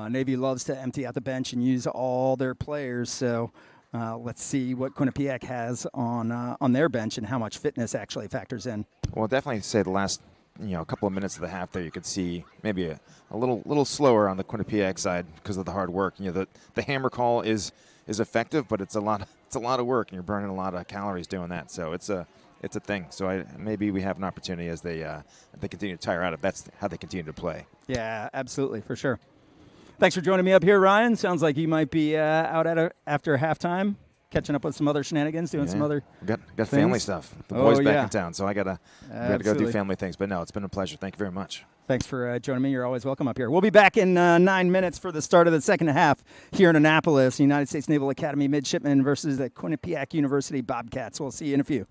Navy loves to empty out the bench and use all their players. So let's see what Quinnipiac has on their bench and how much fitness actually factors in. Well, definitely say the last couple of minutes of the half there, you could see maybe a little slower on the Quinnipiac side because of the hard work. The hammer call is effective, but it's a lot of work, and you're burning a lot of calories doing that. So it's a thing. So maybe we have an opportunity as they continue to tire out if that's how they continue to play. Yeah, absolutely, for sure. Thanks for joining me up here, Ryan. Sounds like you might be out after halftime, catching up with some other shenanigans, doing some other got things. Family stuff. The boys back in town, so I gotta go do family things. But no, it's been a pleasure. Thank you very much. Thanks for joining me. You're always welcome up here. We'll be back in 9 minutes for the start of the second half here in Annapolis. United States Naval Academy Midshipmen versus the Quinnipiac University Bobcats. We'll see you in a few.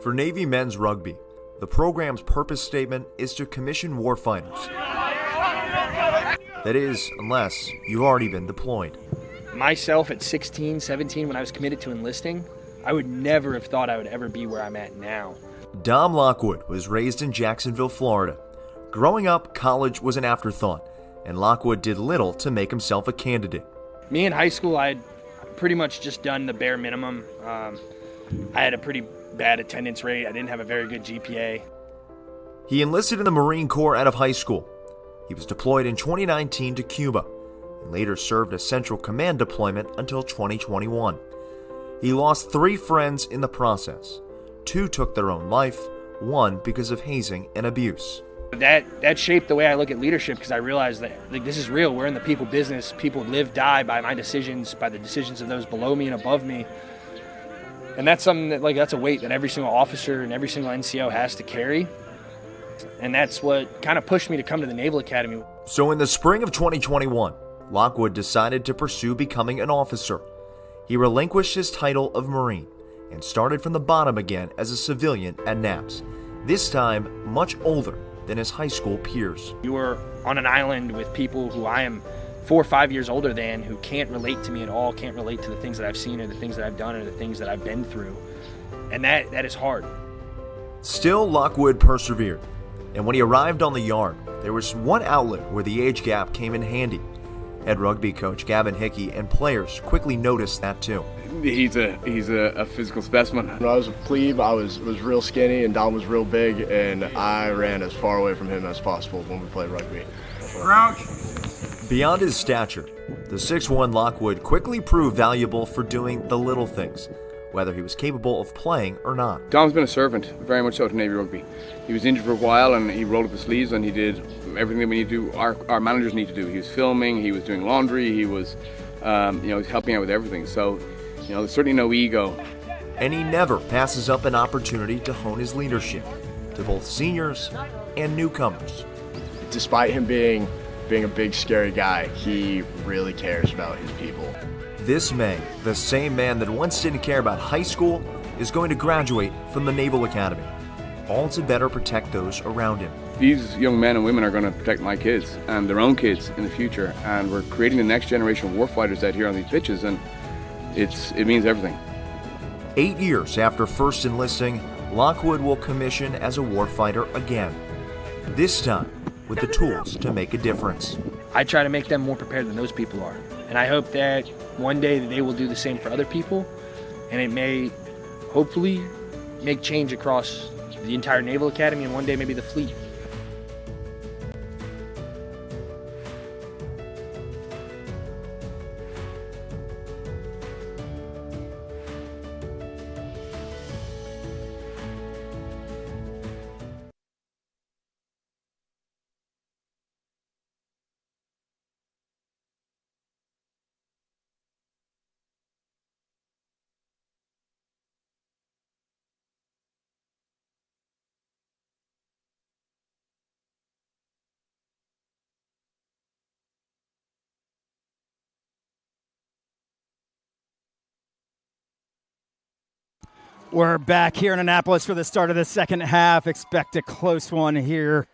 For Navy men's rugby, the program's purpose statement is to commission warfighters. That is, unless you've already been deployed. Myself at 16, 17, when I was committed to enlisting, I would never have thought I would ever be where I'm at now. Dom Lockwood was raised in Jacksonville, Florida. Growing up, college was an afterthought, and Lockwood did little to make himself a candidate. Me in high school, I had pretty much just done the bare minimum. I had a pretty bad attendance rate. I didn't have a very good GPA. He enlisted in the Marine Corps out of high school. He was deployed in 2019 to Cuba and later served a Central Command deployment until 2021. He lost 3 friends in the process. 2 took their own life, 1 because of hazing and abuse. That shaped the way I look at leadership, because I realized that this is real. We're in the people business. People live, die by my decisions, by the decisions of those below me and above me. And that's something that that's a weight that every single officer and every single NCO has to carry. And that's what kind of pushed me to come to the Naval Academy. So in the spring of 2021, Lockwood decided to pursue becoming an officer. He relinquished his title of Marine and started from the bottom again as a civilian at NAPS, this time much older than his high school peers. You were on an island with people who I am 4 or 5 years older than, who can't relate to me at all, can't relate to the things that I've seen or the things that I've done or the things that I've been through. And that is hard. Still, Lockwood persevered. And when he arrived on the yard, there was one outlet where the age gap came in handy. Head rugby coach Gavin Hickey and players quickly noticed that too. He's a physical specimen. When I was a plebe, I was real skinny and Dom was real big, and I ran as far away from him as possible when we played rugby. Crouch. Beyond his stature, the 6'1" Lockwood quickly proved valuable for doing the little things, whether he was capable of playing or not. Dom's been a servant, very much so, to Navy Rugby. He was injured for a while and he rolled up his sleeves and he did everything that we need to do, our managers need to do. He was filming, he was doing laundry, he was helping out with everything. So, there's certainly no ego. And he never passes up an opportunity to hone his leadership to both seniors and newcomers. Despite him being a big, scary guy, he really cares about his people. This May, the same man that once didn't care about high school is going to graduate from the Naval Academy, all to better protect those around him. These young men and women are going to protect my kids and their own kids in the future, and we're creating the next generation of warfighters out here on these pitches, and it means everything. 8 years after first enlisting, Lockwood will commission as a warfighter again, this time with the tools to make a difference. I try to make them more prepared than those people are. And I hope that one day that they will do the same for other people, and it may hopefully make change across the entire Naval Academy and one day maybe the fleet. We're back here in Annapolis for the start of the second half. Expect a close one here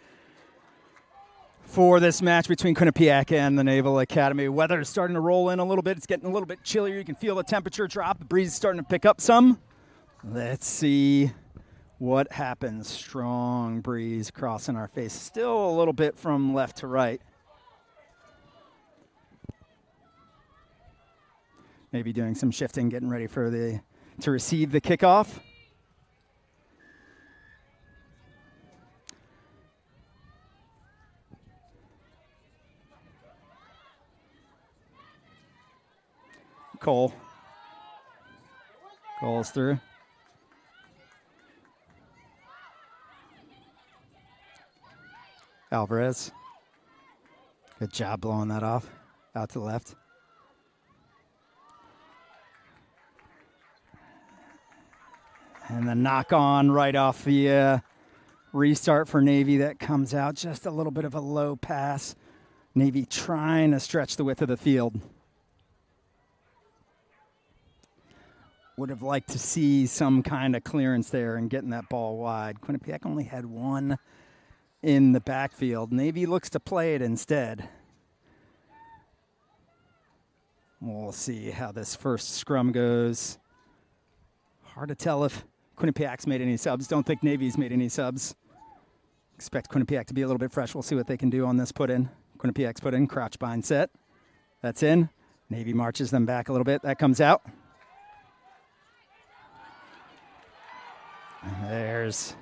for this match between Quinnipiac and the Naval Academy. Weather is starting to roll in a little bit. It's getting a little bit chillier. You can feel the temperature drop. The breeze is starting to pick up some. Let's see what happens. Strong breeze crossing our face. Still a little bit from left to right. Maybe doing some shifting, getting ready for to receive the kickoff. Cole's through. Alvarez. Good job blowing that off. Out to the left. And the knock on right off the restart for Navy that comes out. Just a little bit of a low pass. Navy trying to stretch the width of the field. Would have liked to see some kind of clearance there and getting that ball wide. Quinnipiac only had one in the backfield. Navy looks to play it instead. We'll see how this first scrum goes. Hard to tell if Quinnipiac's made any subs. Don't think Navy's made any subs. Expect Quinnipiac to be a little bit fresh. We'll see what they can do on this put in. Quinnipiac's put in, crouch bind set. That's in. Navy marches them back a little bit. That comes out. And there's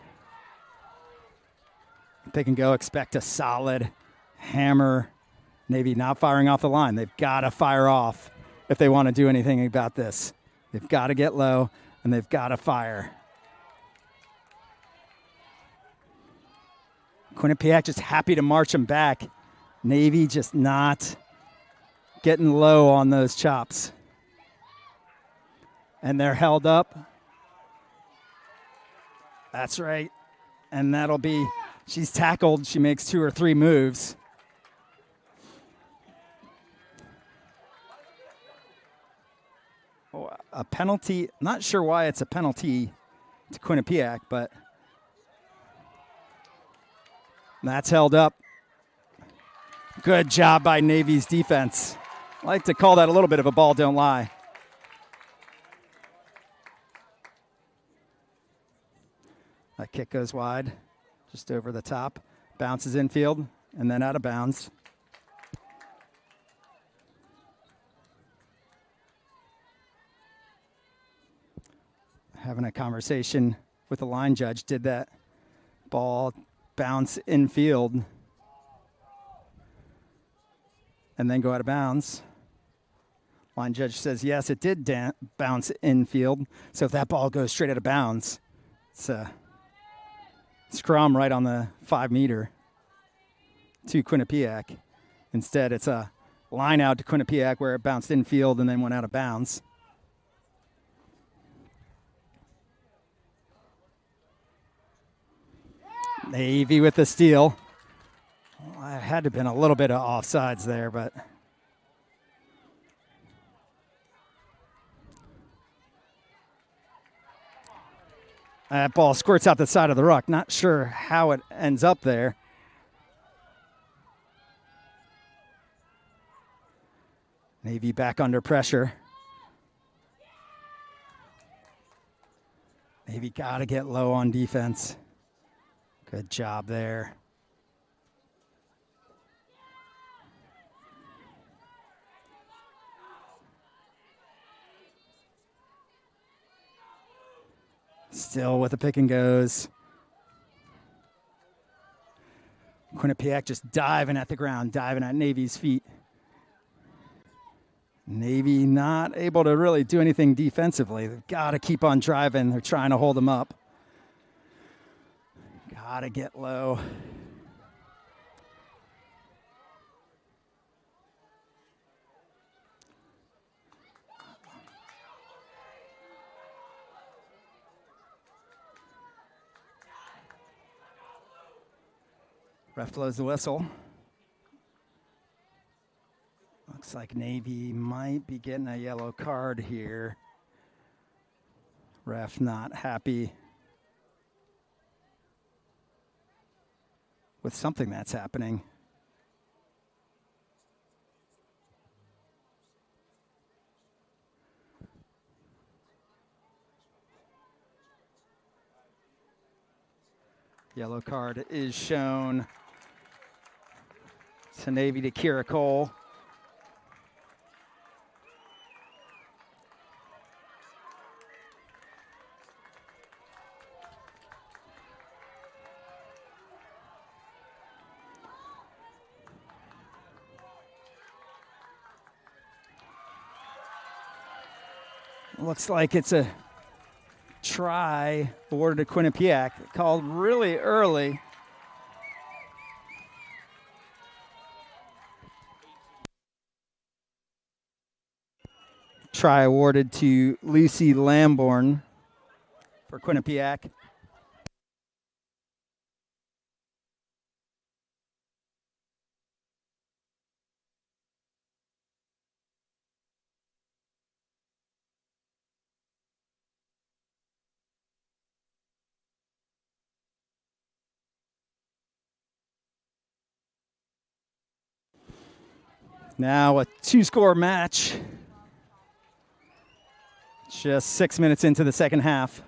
pick and go. Expect a solid hammer. Navy not firing off the line. They've got to fire off if they want to do anything about this. They've got to get low, and they've got to fire. Quinnipiac just happy to march them back. Navy just not getting low on those chops. And they're held up. That's right. And that'll be, she's tackled. She makes 2 or 3 moves. Oh, a penalty. Not sure why it's a penalty to Quinnipiac, but that's held up. Good job by Navy's defense. I like to call that a little bit of a ball don't lie. That kick goes wide, just over the top. Bounces infield, and then out of bounds. Having a conversation with the line judge. Did that ball bounce infield and then go out of bounds? Line judge says, yes, it did bounce infield. So if that ball goes straight out of bounds, it's a scrum right on the 5 meter to Quinnipiac. Instead, it's a line out to Quinnipiac where it bounced infield and then went out of bounds. Navy with the steal. Well, I had to have been a little bit of offsides there, but that ball squirts out the side of the ruck. Not sure how it ends up there. Navy back under pressure. Navy got to get low on defense. Good job there. Still with the pick and goes. Quinnipiac just diving at the ground, diving at Navy's feet. Navy not able to really do anything defensively. They've got to keep on driving. They're trying to hold them up. Got to get low. Ref blows the whistle. Looks like Navy might be getting a yellow card here. Ref not happy with something that's happening. Yellow card is shown to Navy to Kira Cole. Looks like it's a try awarded to Quinnipiac, called really early. Try awarded to Lucy Lamborn for Quinnipiac. Now a 2-score match. Just 6 minutes into the second half.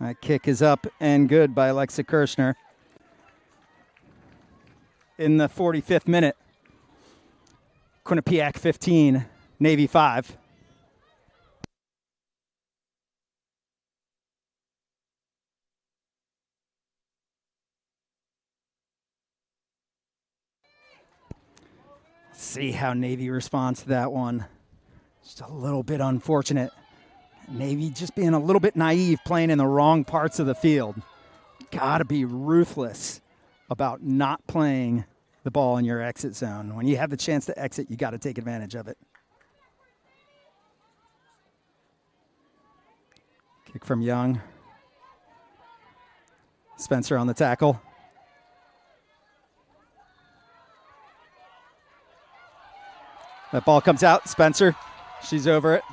That kick is up and good by Alexa Kirshner. In the 45th minute, Quinnipiac 15, Navy 5. See how Navy responds to that one. Just a little bit unfortunate. Navy just being a little bit naive, playing in the wrong parts of the field. Got to be ruthless about not playing the ball in your exit zone. When you have the chance to exit, you got to take advantage of it. Kick from Young. Spencer on the tackle. That ball comes out. Spencer, she's over it.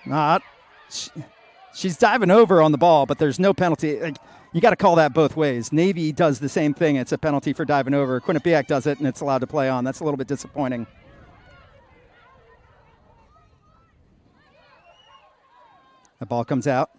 Not. She's diving over on the ball, but there's no penalty. You got to call that both ways. Navy does the same thing. It's a penalty for diving over. Quinnipiac does it, and it's allowed to play on. That's a little bit disappointing. The ball comes out.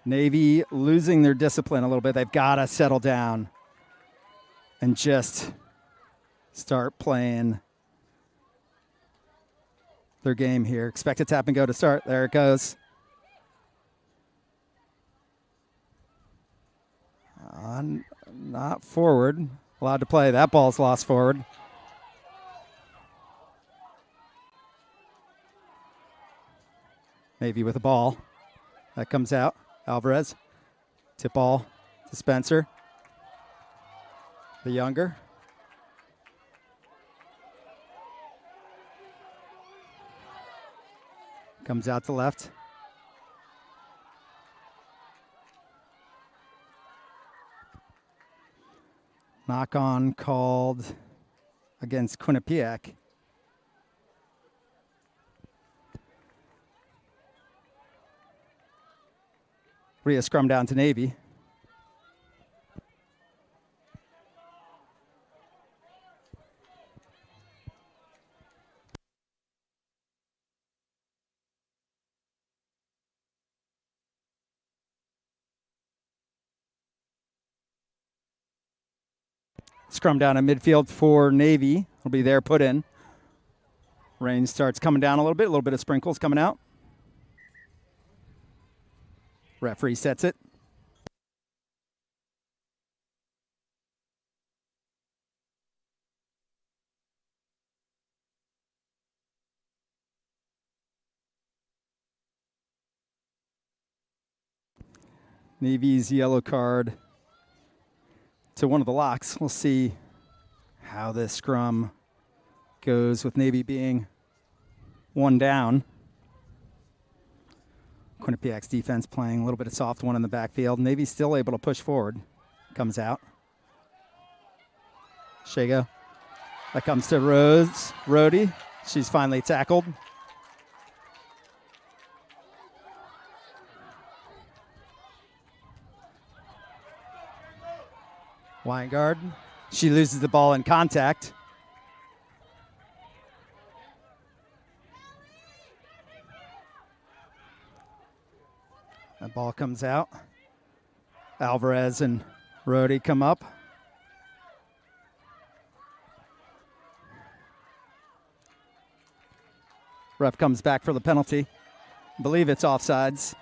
Navy losing their discipline a little bit. They've got to settle down and just start playing their game here. Expect a tap and go to start. There it goes. Not forward. Allowed to play. That ball's lost forward. Navy with the ball. That comes out. Alvarez, tip ball to Spencer. The younger. Comes out to left. Knock on called against Quinnipiac. Rhea scrum down to Navy. Scrum down in midfield for Navy. Will be there, put in. Rain starts coming down a little bit of sprinkles coming out. Referee sets it. Navy's yellow card to one of the locks. We'll see how this scrum goes with Navy being one down. Quinnipiac's defense playing a little bit of soft one in the backfield. Navy's still able to push forward. Comes out. Shago. That comes to Rhodey. She's finally tackled. Weingard. She loses the ball in contact. That ball comes out. Alvarez and Rhodey come up. Ref comes back for the penalty. I believe it's offsides.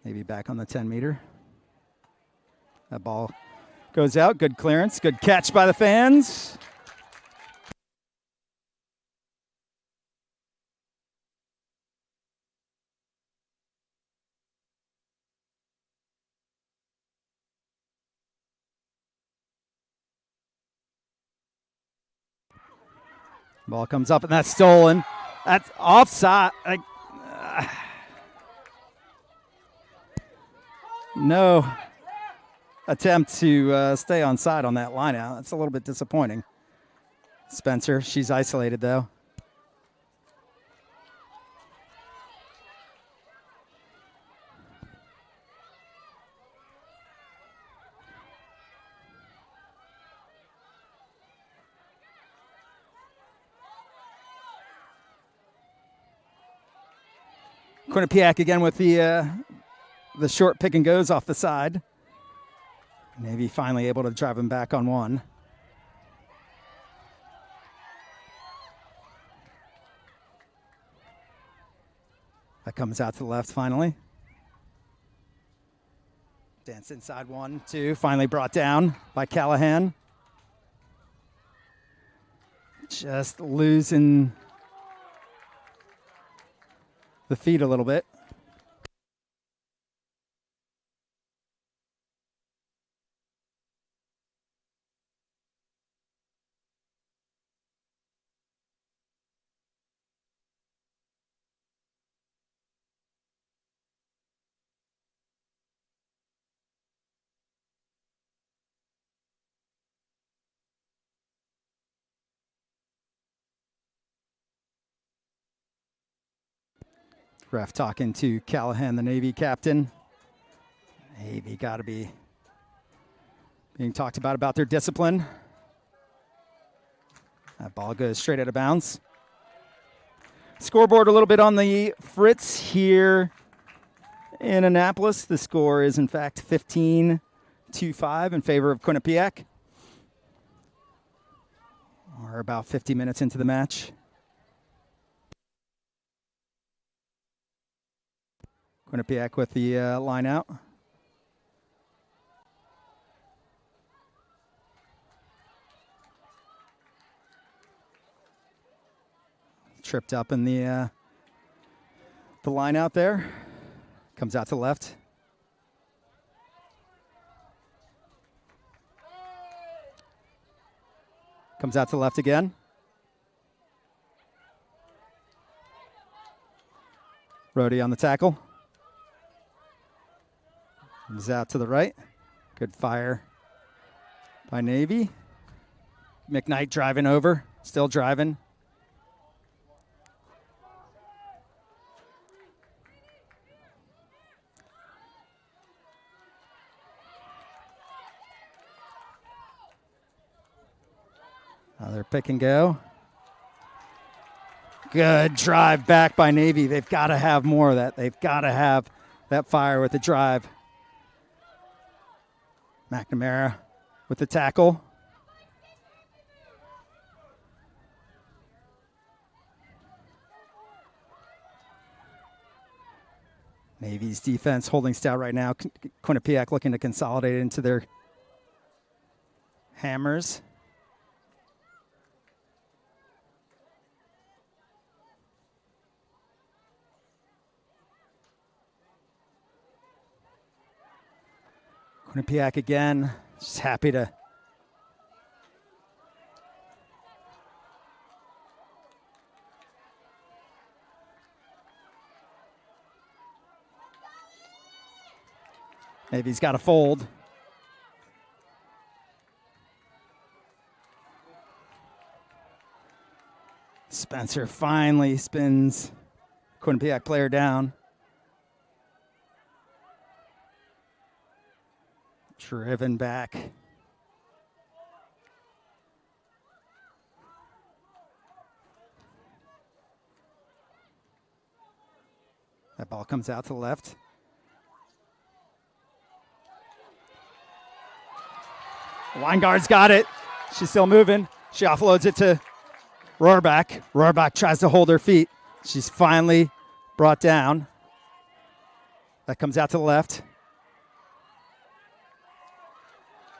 Maybe back on the 10-meter. That ball goes out. Good clearance. Good catch by the fans. Ball comes up, and that's stolen. That's offside. No attempt to stay on side on that line out. That's a little bit disappointing. Spencer, she's isolated though. Quinnipiac again with the short pick and goes off the side. Navy finally able to drive him back on one. That comes out to the left finally. Dance inside 1, 2, finally brought down by Callahan. Just losing the feet a little bit. Ref talking to Callahan, the Navy captain. Navy got to be being talked about their discipline. That ball goes straight out of bounds. Scoreboard a little bit on the fritz here in Annapolis. The score is, in fact, 15-5 in favor of Quinnipiac. We're about 50 minutes into the match. Quinnipiac with the line out. Tripped up in the line out there. Comes out to the left. Comes out to the left again. Rhodey on the tackle. Comes out to the right. Good fire by Navy. McKnight driving over. Still driving. Another pick and go. Good drive back by Navy. They've got to have more of that. They've got to have that fire with the drive. McNamara with the tackle. Navy's defense holding stout right now. Quinnipiac looking to consolidate into their hammers. Quinnipiac again, just happy to maybe he's got a fold. Spencer finally spins Quinnipiac player down. Driven back. That ball comes out to the left. Weingart's got it. She's still moving. She offloads it to Rohrbach. Rohrbach tries to hold her feet. She's finally brought down. That comes out to the left.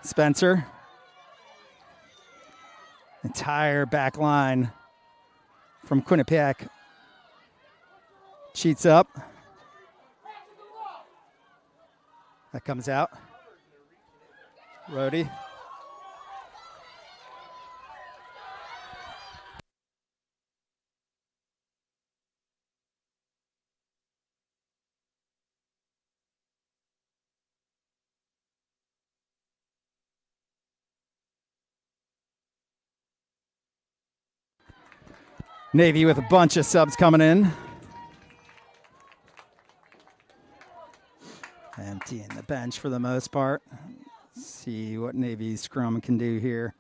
Spencer. Entire back line from Quinnipiac cheats up. That comes out. Rhodey. Navy with a bunch of subs coming in. Emptying the bench for the most part. See what Navy's scrum can do here.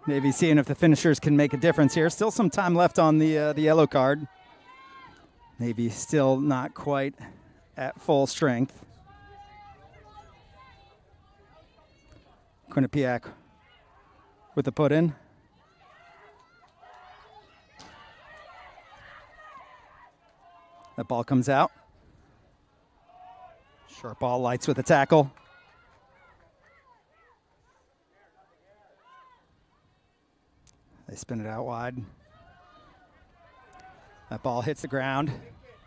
Navy seeing if the finishers can make a difference here. Still some time left on the yellow card. Navy still not quite at full strength. Quinnipiac with the put in. That ball comes out. Short ball, Lights with a tackle. They spin it out wide. That ball hits the ground.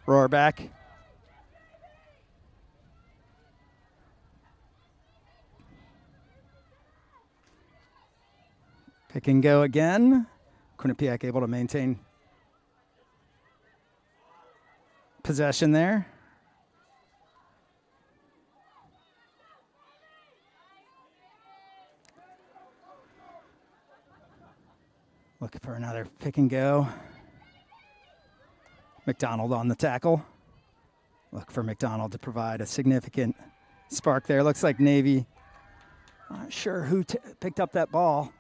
Roar back. Pick and go again. Quinnipiac able to maintain possession there. Looking for another pick and go. McDonald on the tackle. Look for McDonald to provide a significant spark there. Looks like Navy, not sure who picked up that ball.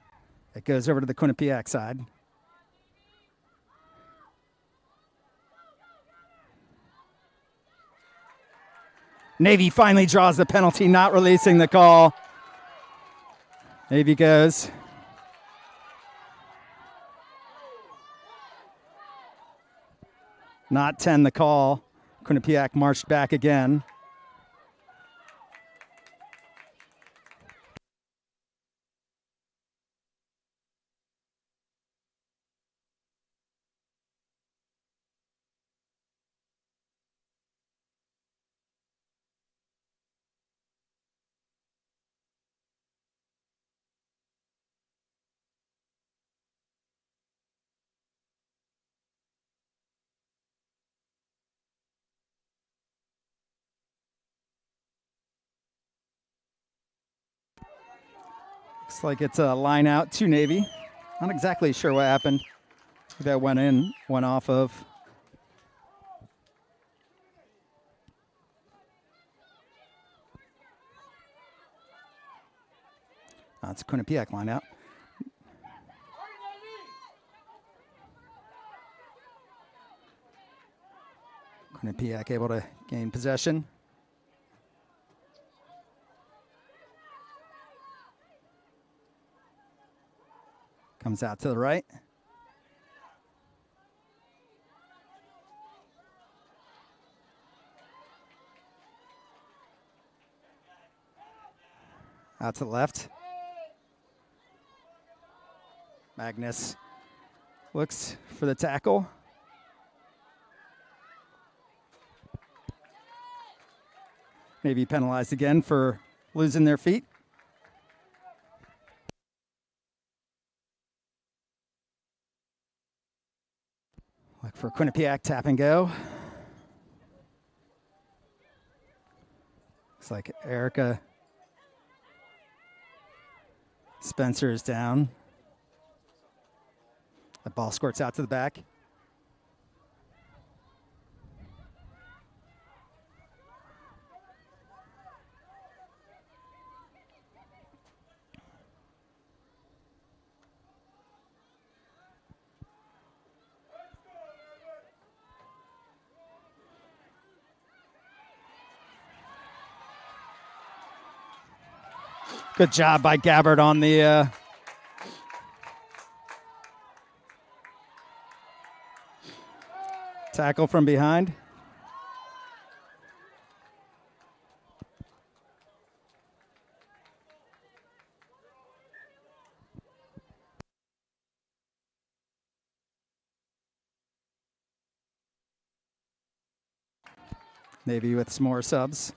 It goes over to the Quinnipiac side. Navy finally draws the penalty, not releasing the call. Navy goes. Not 10 the call. Quinnipiac marched back again. Looks like it's a line out to Navy. Not exactly sure what happened. Who that went in, went off of. It's a Quinnipiac line out. Quinnipiac able to gain possession. Comes out to the right. Out to the left. Magnus looks for the tackle. Maybe penalized again for losing their feet. Look for Quinnipiac, tap and go. Looks like Erica Spencer is down. The ball squirts out to the back. Good job by Gabbard on the tackle from behind. Navy with some more subs.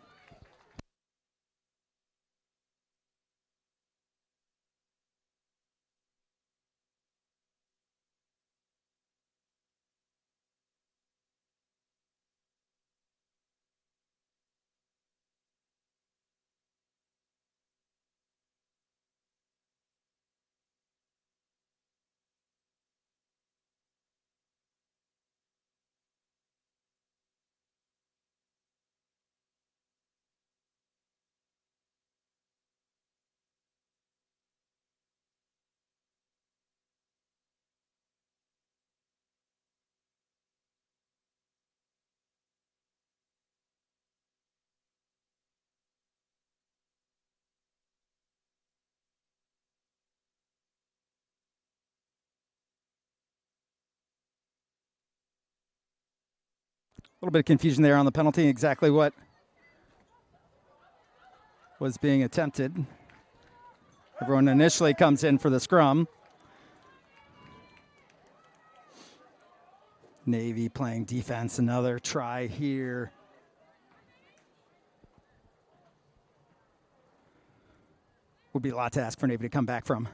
little bit of confusion there on the penalty, exactly what was being attempted. Everyone initially comes in for the scrum. Navy playing defense, another try here. Would be a lot to ask for Navy to come back from.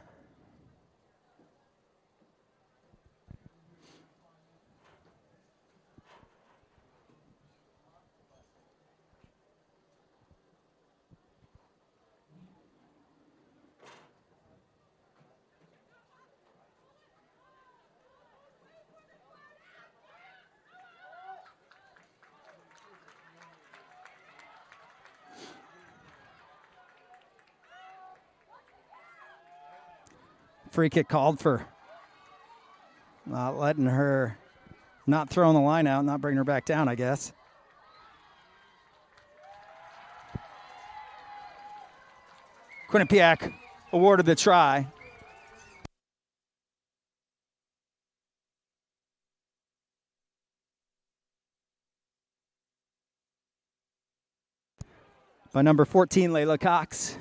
Free kick called for not letting her, not throwing the line out, not bringing her back down, I guess. Quinnipiac awarded the try. By number 14, Layla Cox.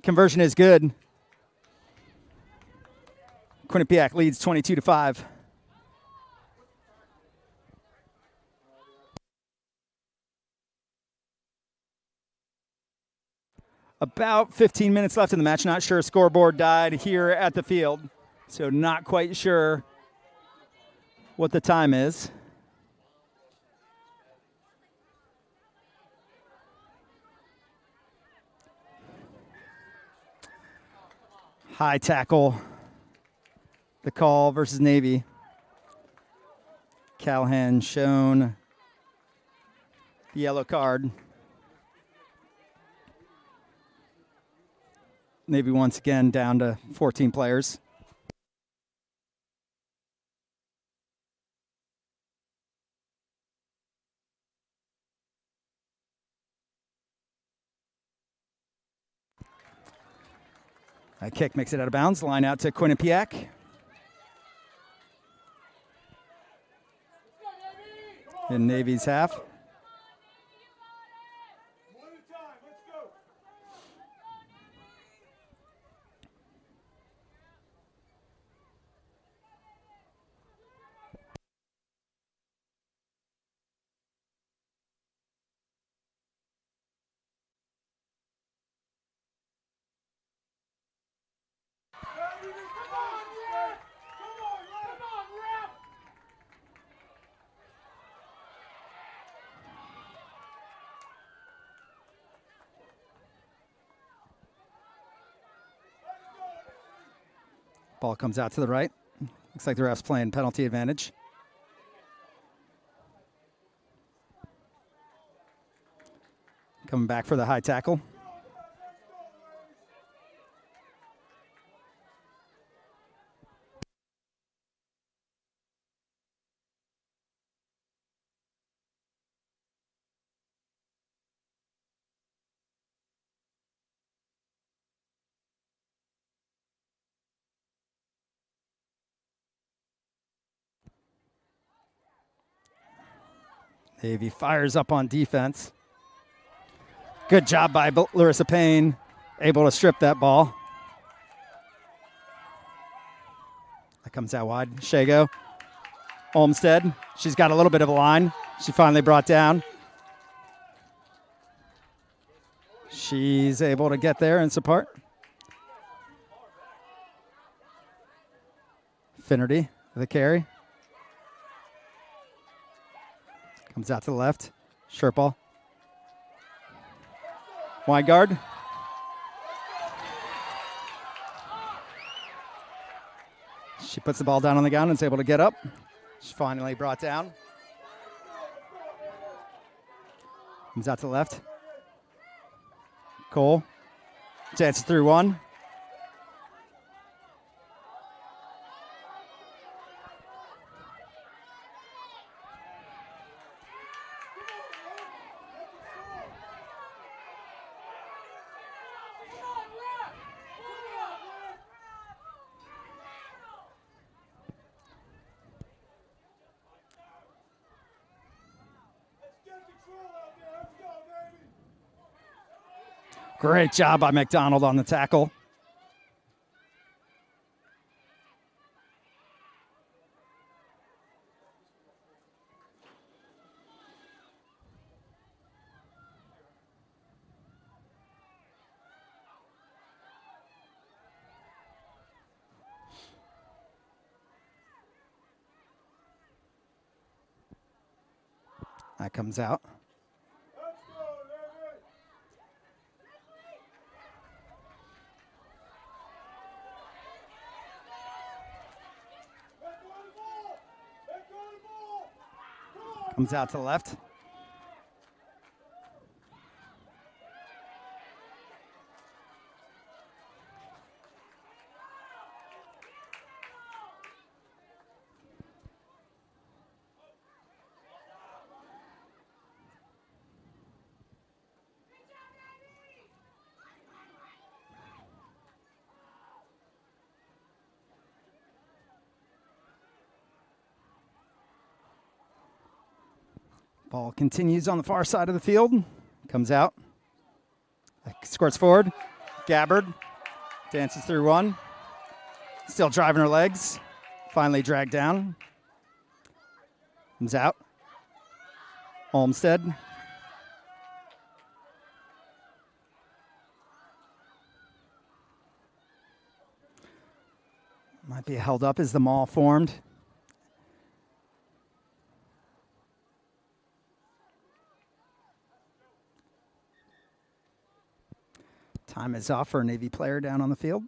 Conversion is good. Quinnipiac leads 22-5. About 15 minutes left in the match. Not sure scoreboard died here at the field, so not quite sure what the time is. High tackle, the call versus Navy. Callahan shown the yellow card. Navy once again down to 14 players. That kick makes it out of bounds. Line out to Quinnipiac. In Navy's half. Ball comes out to the right. Looks like the ref's playing penalty advantage. Coming back for the high tackle. Navy fires up on defense. Good job by Larissa Payne, able to strip that ball. That comes out wide. Shago. Olmsted, she's got a little bit of a line. She finally brought down. She's able to get there and support. Finnerty, the carry. Comes out to the left. Sherpal. Wide guard. She puts the ball down on the ground and is able to get up. She's finally brought down. Comes out to the left. Cole dances through one. Great job by McDonald on the tackle. That comes out. Comes out to the left. Ball continues on the far side of the field. Comes out. Squirts forward. Gabbard dances through one. Still driving her legs. Finally dragged down. Comes out. Olmsted. Might be held up as the maul formed. Time is off for a Navy player down on the field.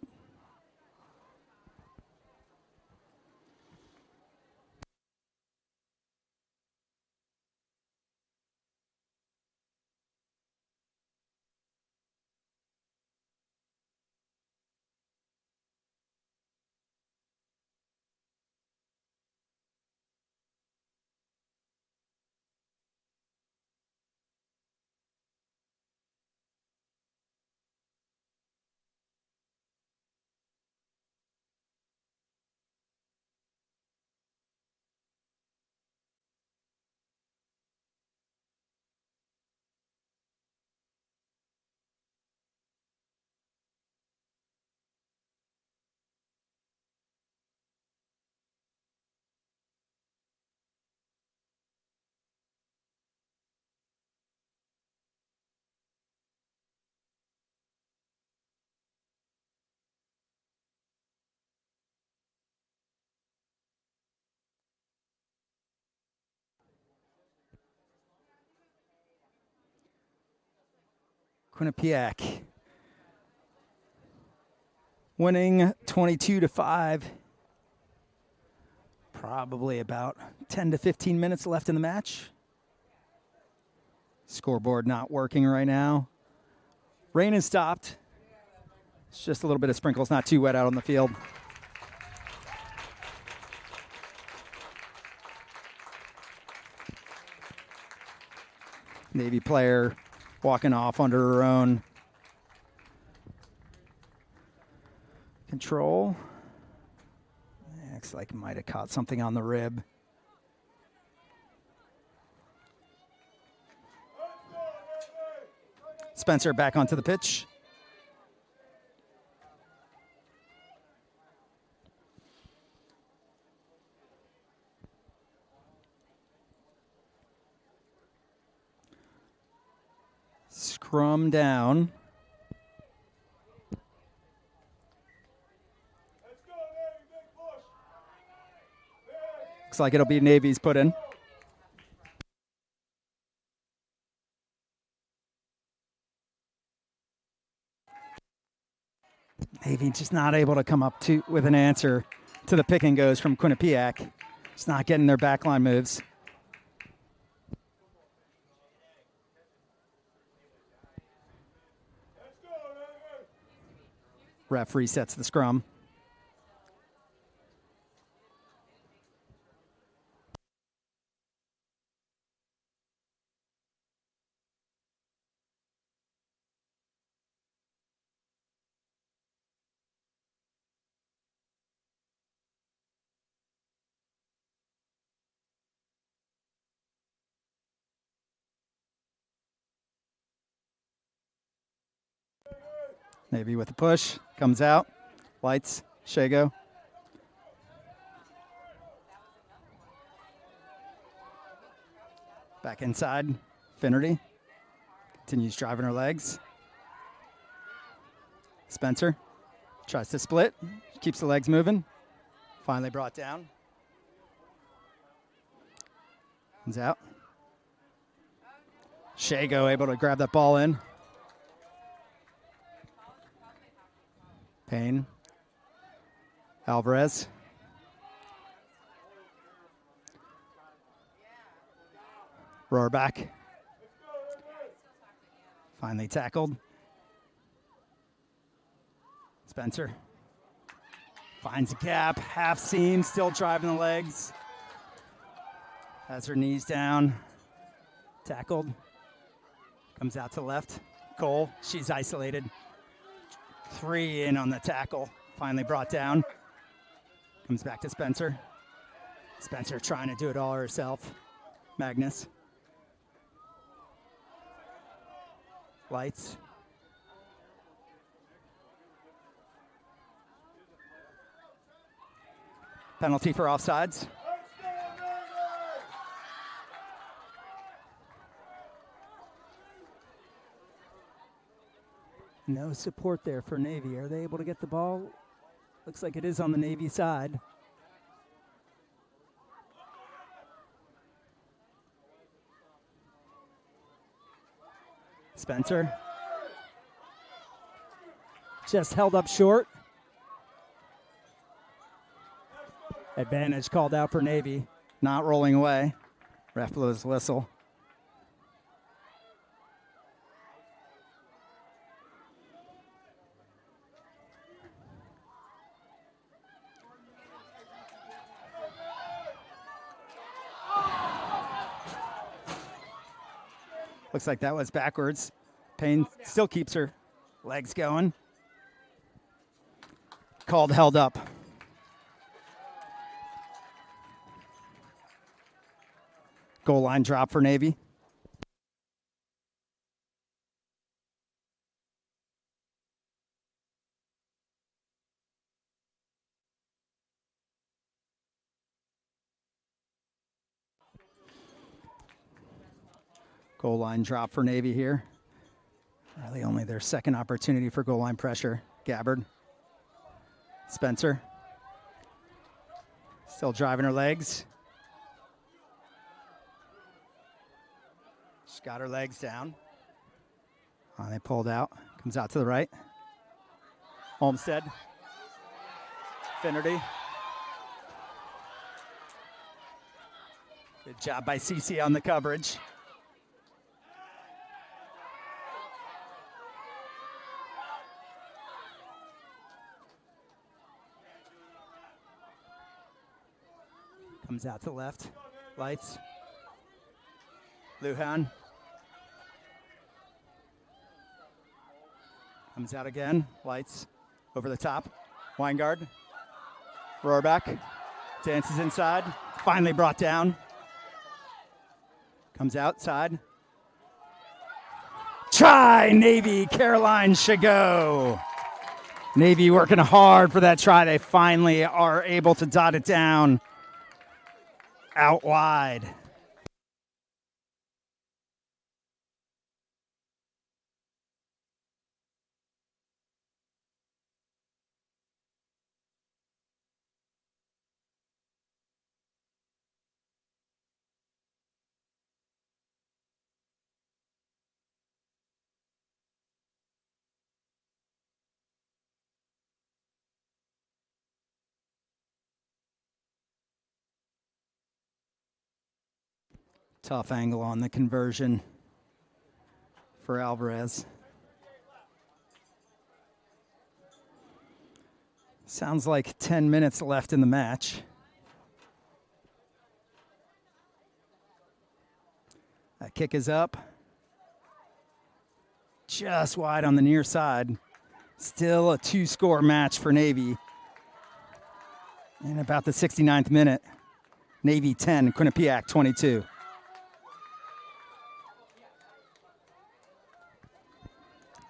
Quinnipiac winning 22-5. Probably about 10 to 15 minutes left in the match. Scoreboard not working right now. Rain has stopped. It's just a little bit of sprinkles, not too wet out on the field. Navy player walking off under her own control. Looks like might have caught something on the rib. Spencer back onto the pitch. scrum down. Looks like it'll be Navy's put in. Navy just not able to come up with an answer to the pick and goes from Quinnipiac. Just not getting their backline moves. Ref resets the scrum. Navy with the push, comes out, lights, Shago. Back inside, Finnerty. Continues driving her legs. Spencer tries to split, keeps the legs moving. Finally brought down. Comes out. Shago able to grab that ball in. Payne. Alvarez. Roar back. Finally tackled. Spencer. Finds a gap, half seam, still driving the legs. Has her knees down. Tackled. Comes out to the left. Cole, she's isolated. 3 in on the tackle. Finally brought down. Comes back to Spencer. Spencer trying to do it all herself. Magnus. Lights. Penalty for offsides. No support there for Navy. Are they able to get the ball? Looks like it is on the Navy side. Spencer. Just held up short. Advantage called out for Navy. Not rolling away. Ref blows the whistle. Looks like that was backwards. Payne still keeps her legs going. Called held up. Goal line drop for Navy. Goal line drop for Navy here. Really only their second opportunity for goal line pressure. Gabbard. Spencer. Still driving her legs. She's got her legs down. They pulled out. Comes out to the right. Olmsted. Finnerty. Good job by CC on the coverage. Comes out to the left. Lights. Lujan. Comes out again. Lights. Over the top. Weingard. Rohrback. Dances inside. Finally brought down. Comes outside. Try, Navy. Caroline Chagot. Navy working hard for that try. They finally are able to dot it down. Out wide. Tough angle on the conversion for Alvarez. Sounds like 10 minutes left in the match. That kick is up. Just wide on the near side. Still a 2-score match for Navy. In about the 69th minute. Navy 10, Quinnipiac 22.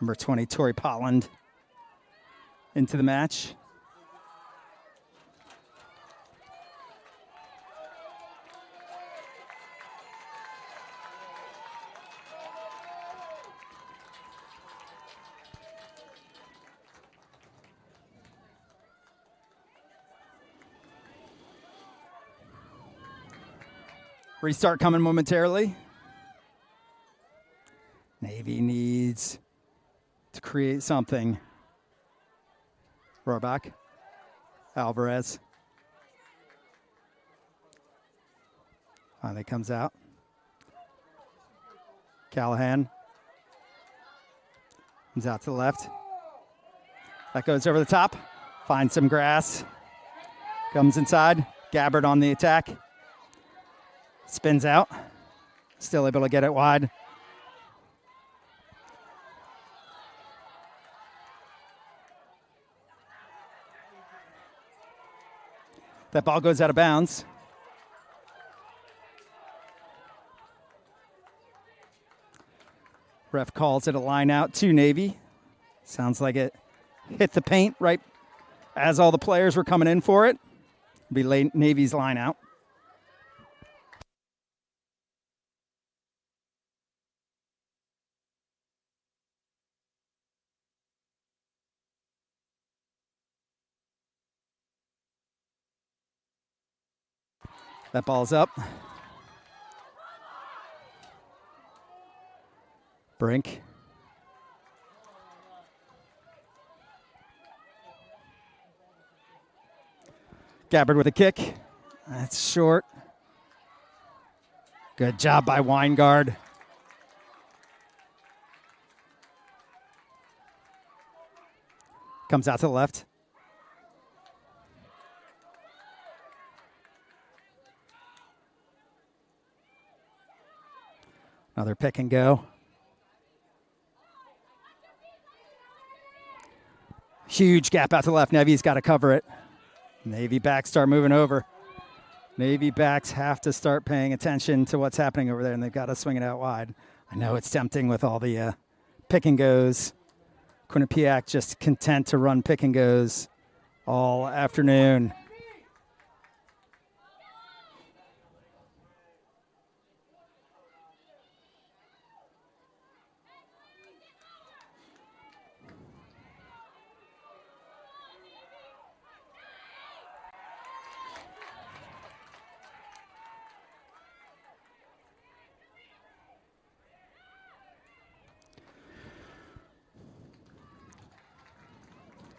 Number 20, Tori Polland into the match. Restart coming momentarily. Navy needs to create something. Rohrbach, Alvarez. Finally comes out. Callahan comes out to the left. That goes over the top. Finds some grass. Comes inside. Gabbard on the attack. Spins out. Still able to get it wide. That ball goes out of bounds. Ref calls it a line out to Navy. Sounds like it hit the paint right as all the players were coming in for it. Be late Navy's line out. That ball's up. Brink. Gabbard with a kick. That's short. Good job by Weingard. Comes out to the left. Another pick and go. Huge gap out to the left. Navy's got to cover it. Navy backs start moving over. Navy backs have to start paying attention to what's happening over there, and they've got to swing it out wide. I know it's tempting with all the pick and goes. Quinnipiac just content to run pick and goes all afternoon.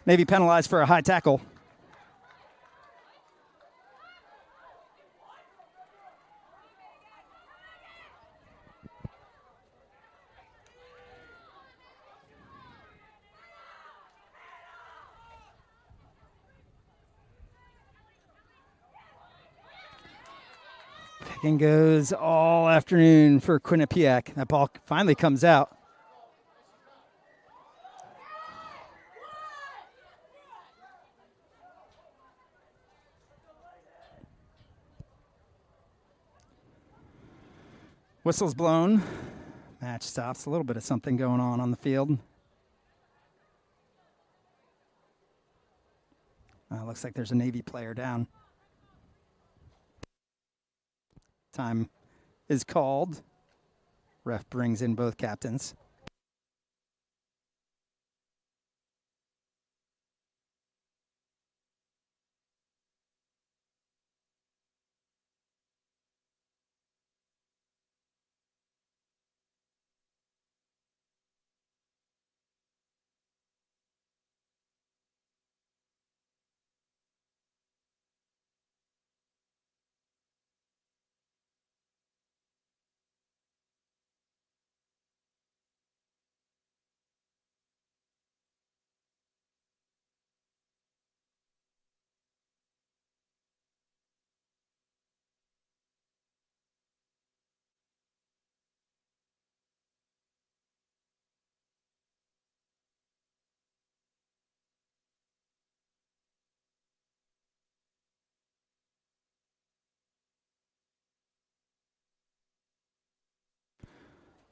Navy penalized for a high tackle. Picking goes all afternoon for Quinnipiac. That ball finally comes out. Whistle's blown. Match stops. A little bit of something going on the field. Looks like there's a Navy player down. Time is called. Ref brings in both captains.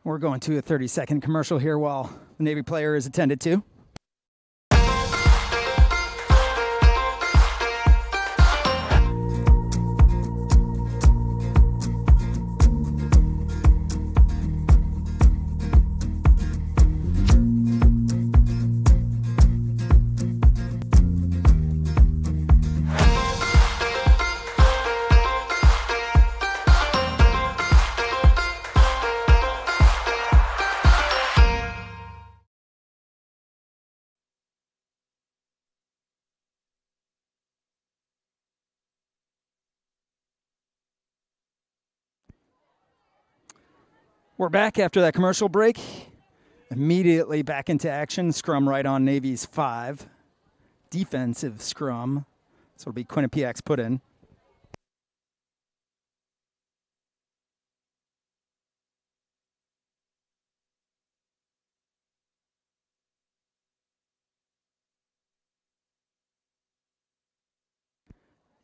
We're going to a 30-second commercial here while the Navy player is attended to. We're back after that commercial break. Immediately back into action. Scrum right on Navy's 5. Defensive scrum. So it'll be Quinnipiac's put in.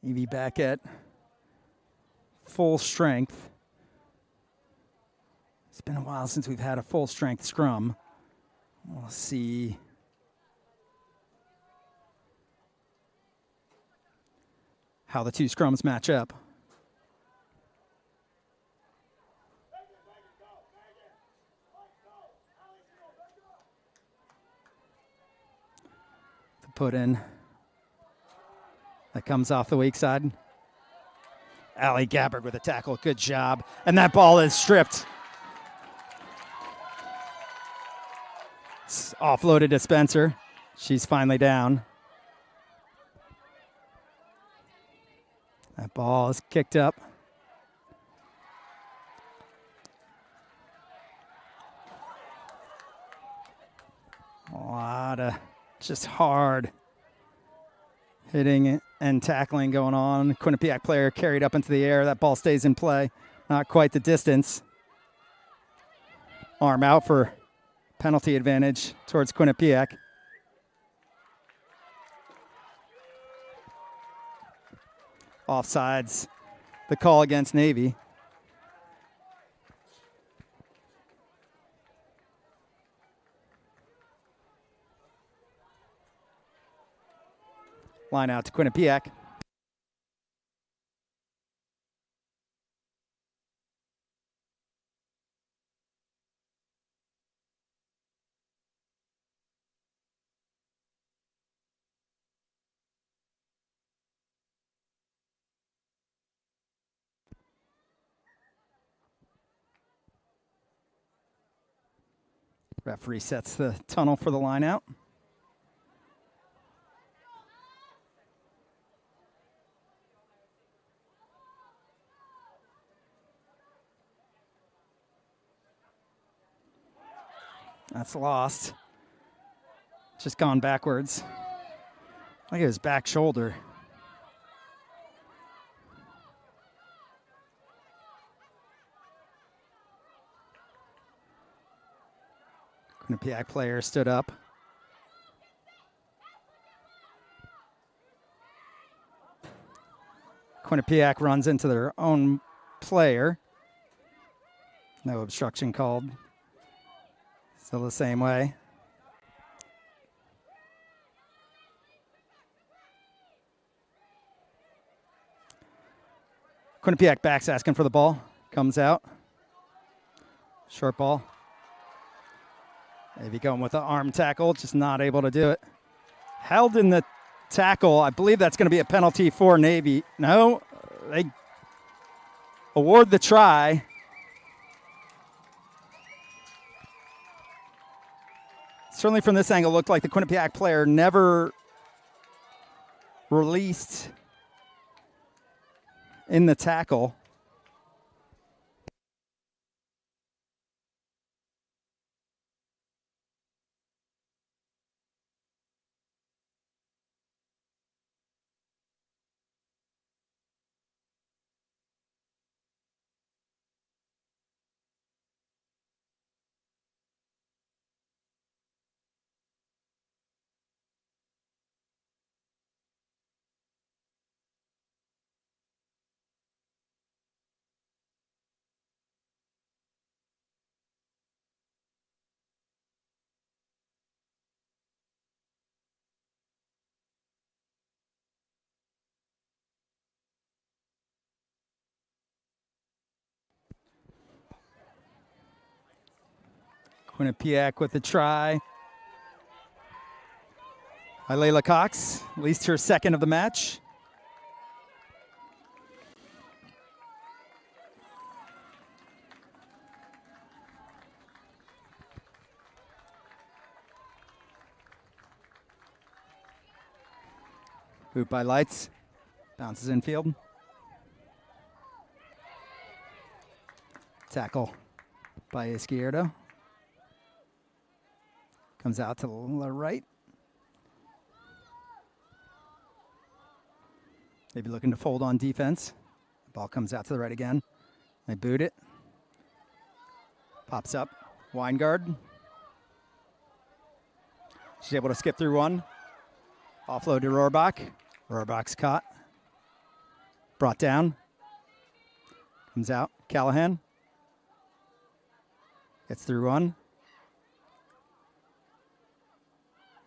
Navy back at full strength. It's been a while since we've had a full-strength scrum. We'll see how the two scrums match up. The put in that comes off the weak side. Allie Gabbard with a tackle. Good job. And that ball is stripped. It's offloaded to Spencer. She's finally down. That ball is kicked up. A lot of just hard hitting and tackling going on. Quinnipiac player carried up into the air. That ball stays in play. Not quite the distance. Arm out for penalty advantage towards Quinnipiac. Offsides, the call against Navy. Line out to Quinnipiac. Referee sets the tunnel for the line out. That's lost. Just gone backwards. Look at his back shoulder. Quinnipiac player stood up. Quinnipiac runs into their own player. No obstruction called. Still the same way. Quinnipiac backs asking for the ball. Comes out. Short ball. Maybe going with the arm tackle, just not able to do it. Held in the tackle. I believe that's going to be a penalty for Navy. No, they award the try. Certainly from this angle, looked like the Quinnipiac player never released in the tackle. Quinnipiac with the try by Layla Cox, at least her second of the match. Hoop by Lights, bounces infield. Tackle by Izquierdo. Comes out to the right. Maybe looking to fold on defense. Ball comes out to the right again. They boot it. Pops up. Weingard. She's able to skip through one. Offload to Rohrbach. Rohrbach's caught. Brought down. Comes out. Callahan. Gets through one.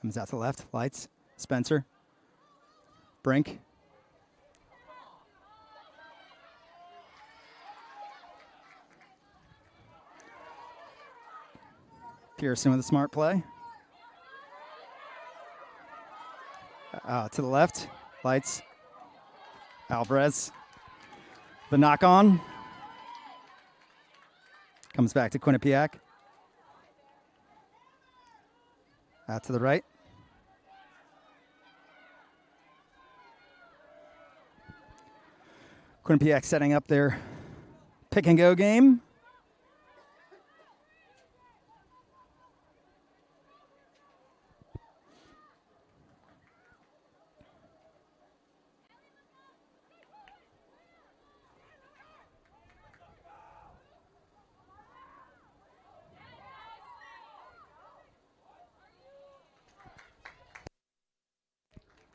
Comes out to the left. Lights. Spencer. Brink. Pearson with a smart play. To the left. Lights. Alvarez. The knock on. Comes back to Quinnipiac. Out to the right. Quinnipiac setting up their pick and go game.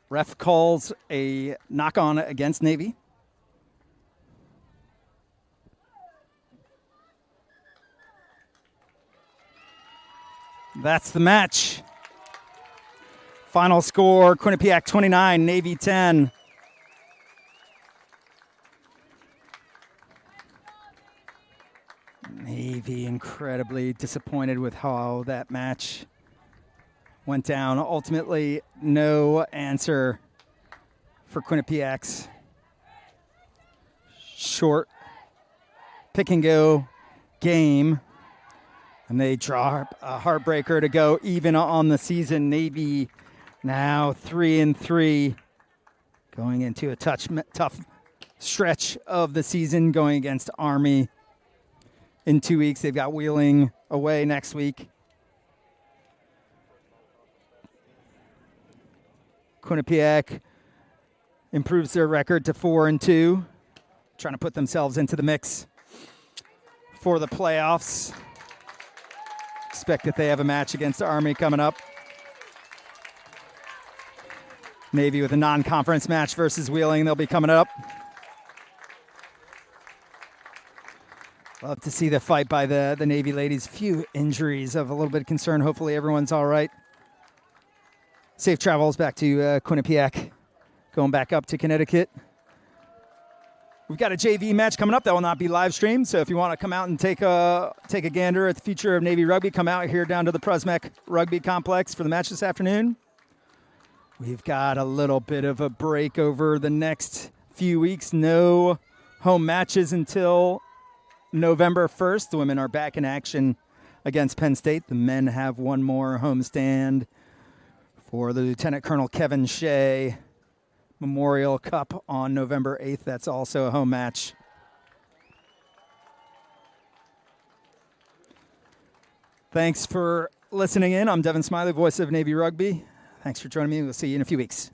Ref calls a knock-on against Navy. That's the match. Final score, Quinnipiac 29, Navy 10. Navy incredibly disappointed with how that match went down. Ultimately, no answer for Quinnipiac's short pick and go game. And they draw a heartbreaker to go even on the season. Navy now 3-3, going into a tough stretch of the season, going against Army in 2 weeks. They've got Wheeling away next week. Quinnipiac improves their record to 4-2, trying to put themselves into the mix for the playoffs. Expect that they have a match against Army coming up. Navy with a non-conference match versus Wheeling. They'll be coming up. Love to see the fight by the Navy ladies. Few injuries of a little bit of concern. Hopefully everyone's all right. Safe travels back to Quinnipiac, going back up to Connecticut. We've got a JV match coming up that will not be live streamed, so if you want to come out and take a gander at the future of Navy Rugby, come out here down to the Prusmack Rugby Complex for the match this afternoon. We've got a little bit of a break over the next few weeks. No home matches until November 1st. The women are back in action against Penn State. The men have one more homestand for the Lieutenant Colonel Kevin Shea Memorial Cup on November 8th. That's also a home match. Thanks for listening in. I'm Devin Smiley, voice of Navy Rugby. Thanks for joining me. We'll see you in a few weeks.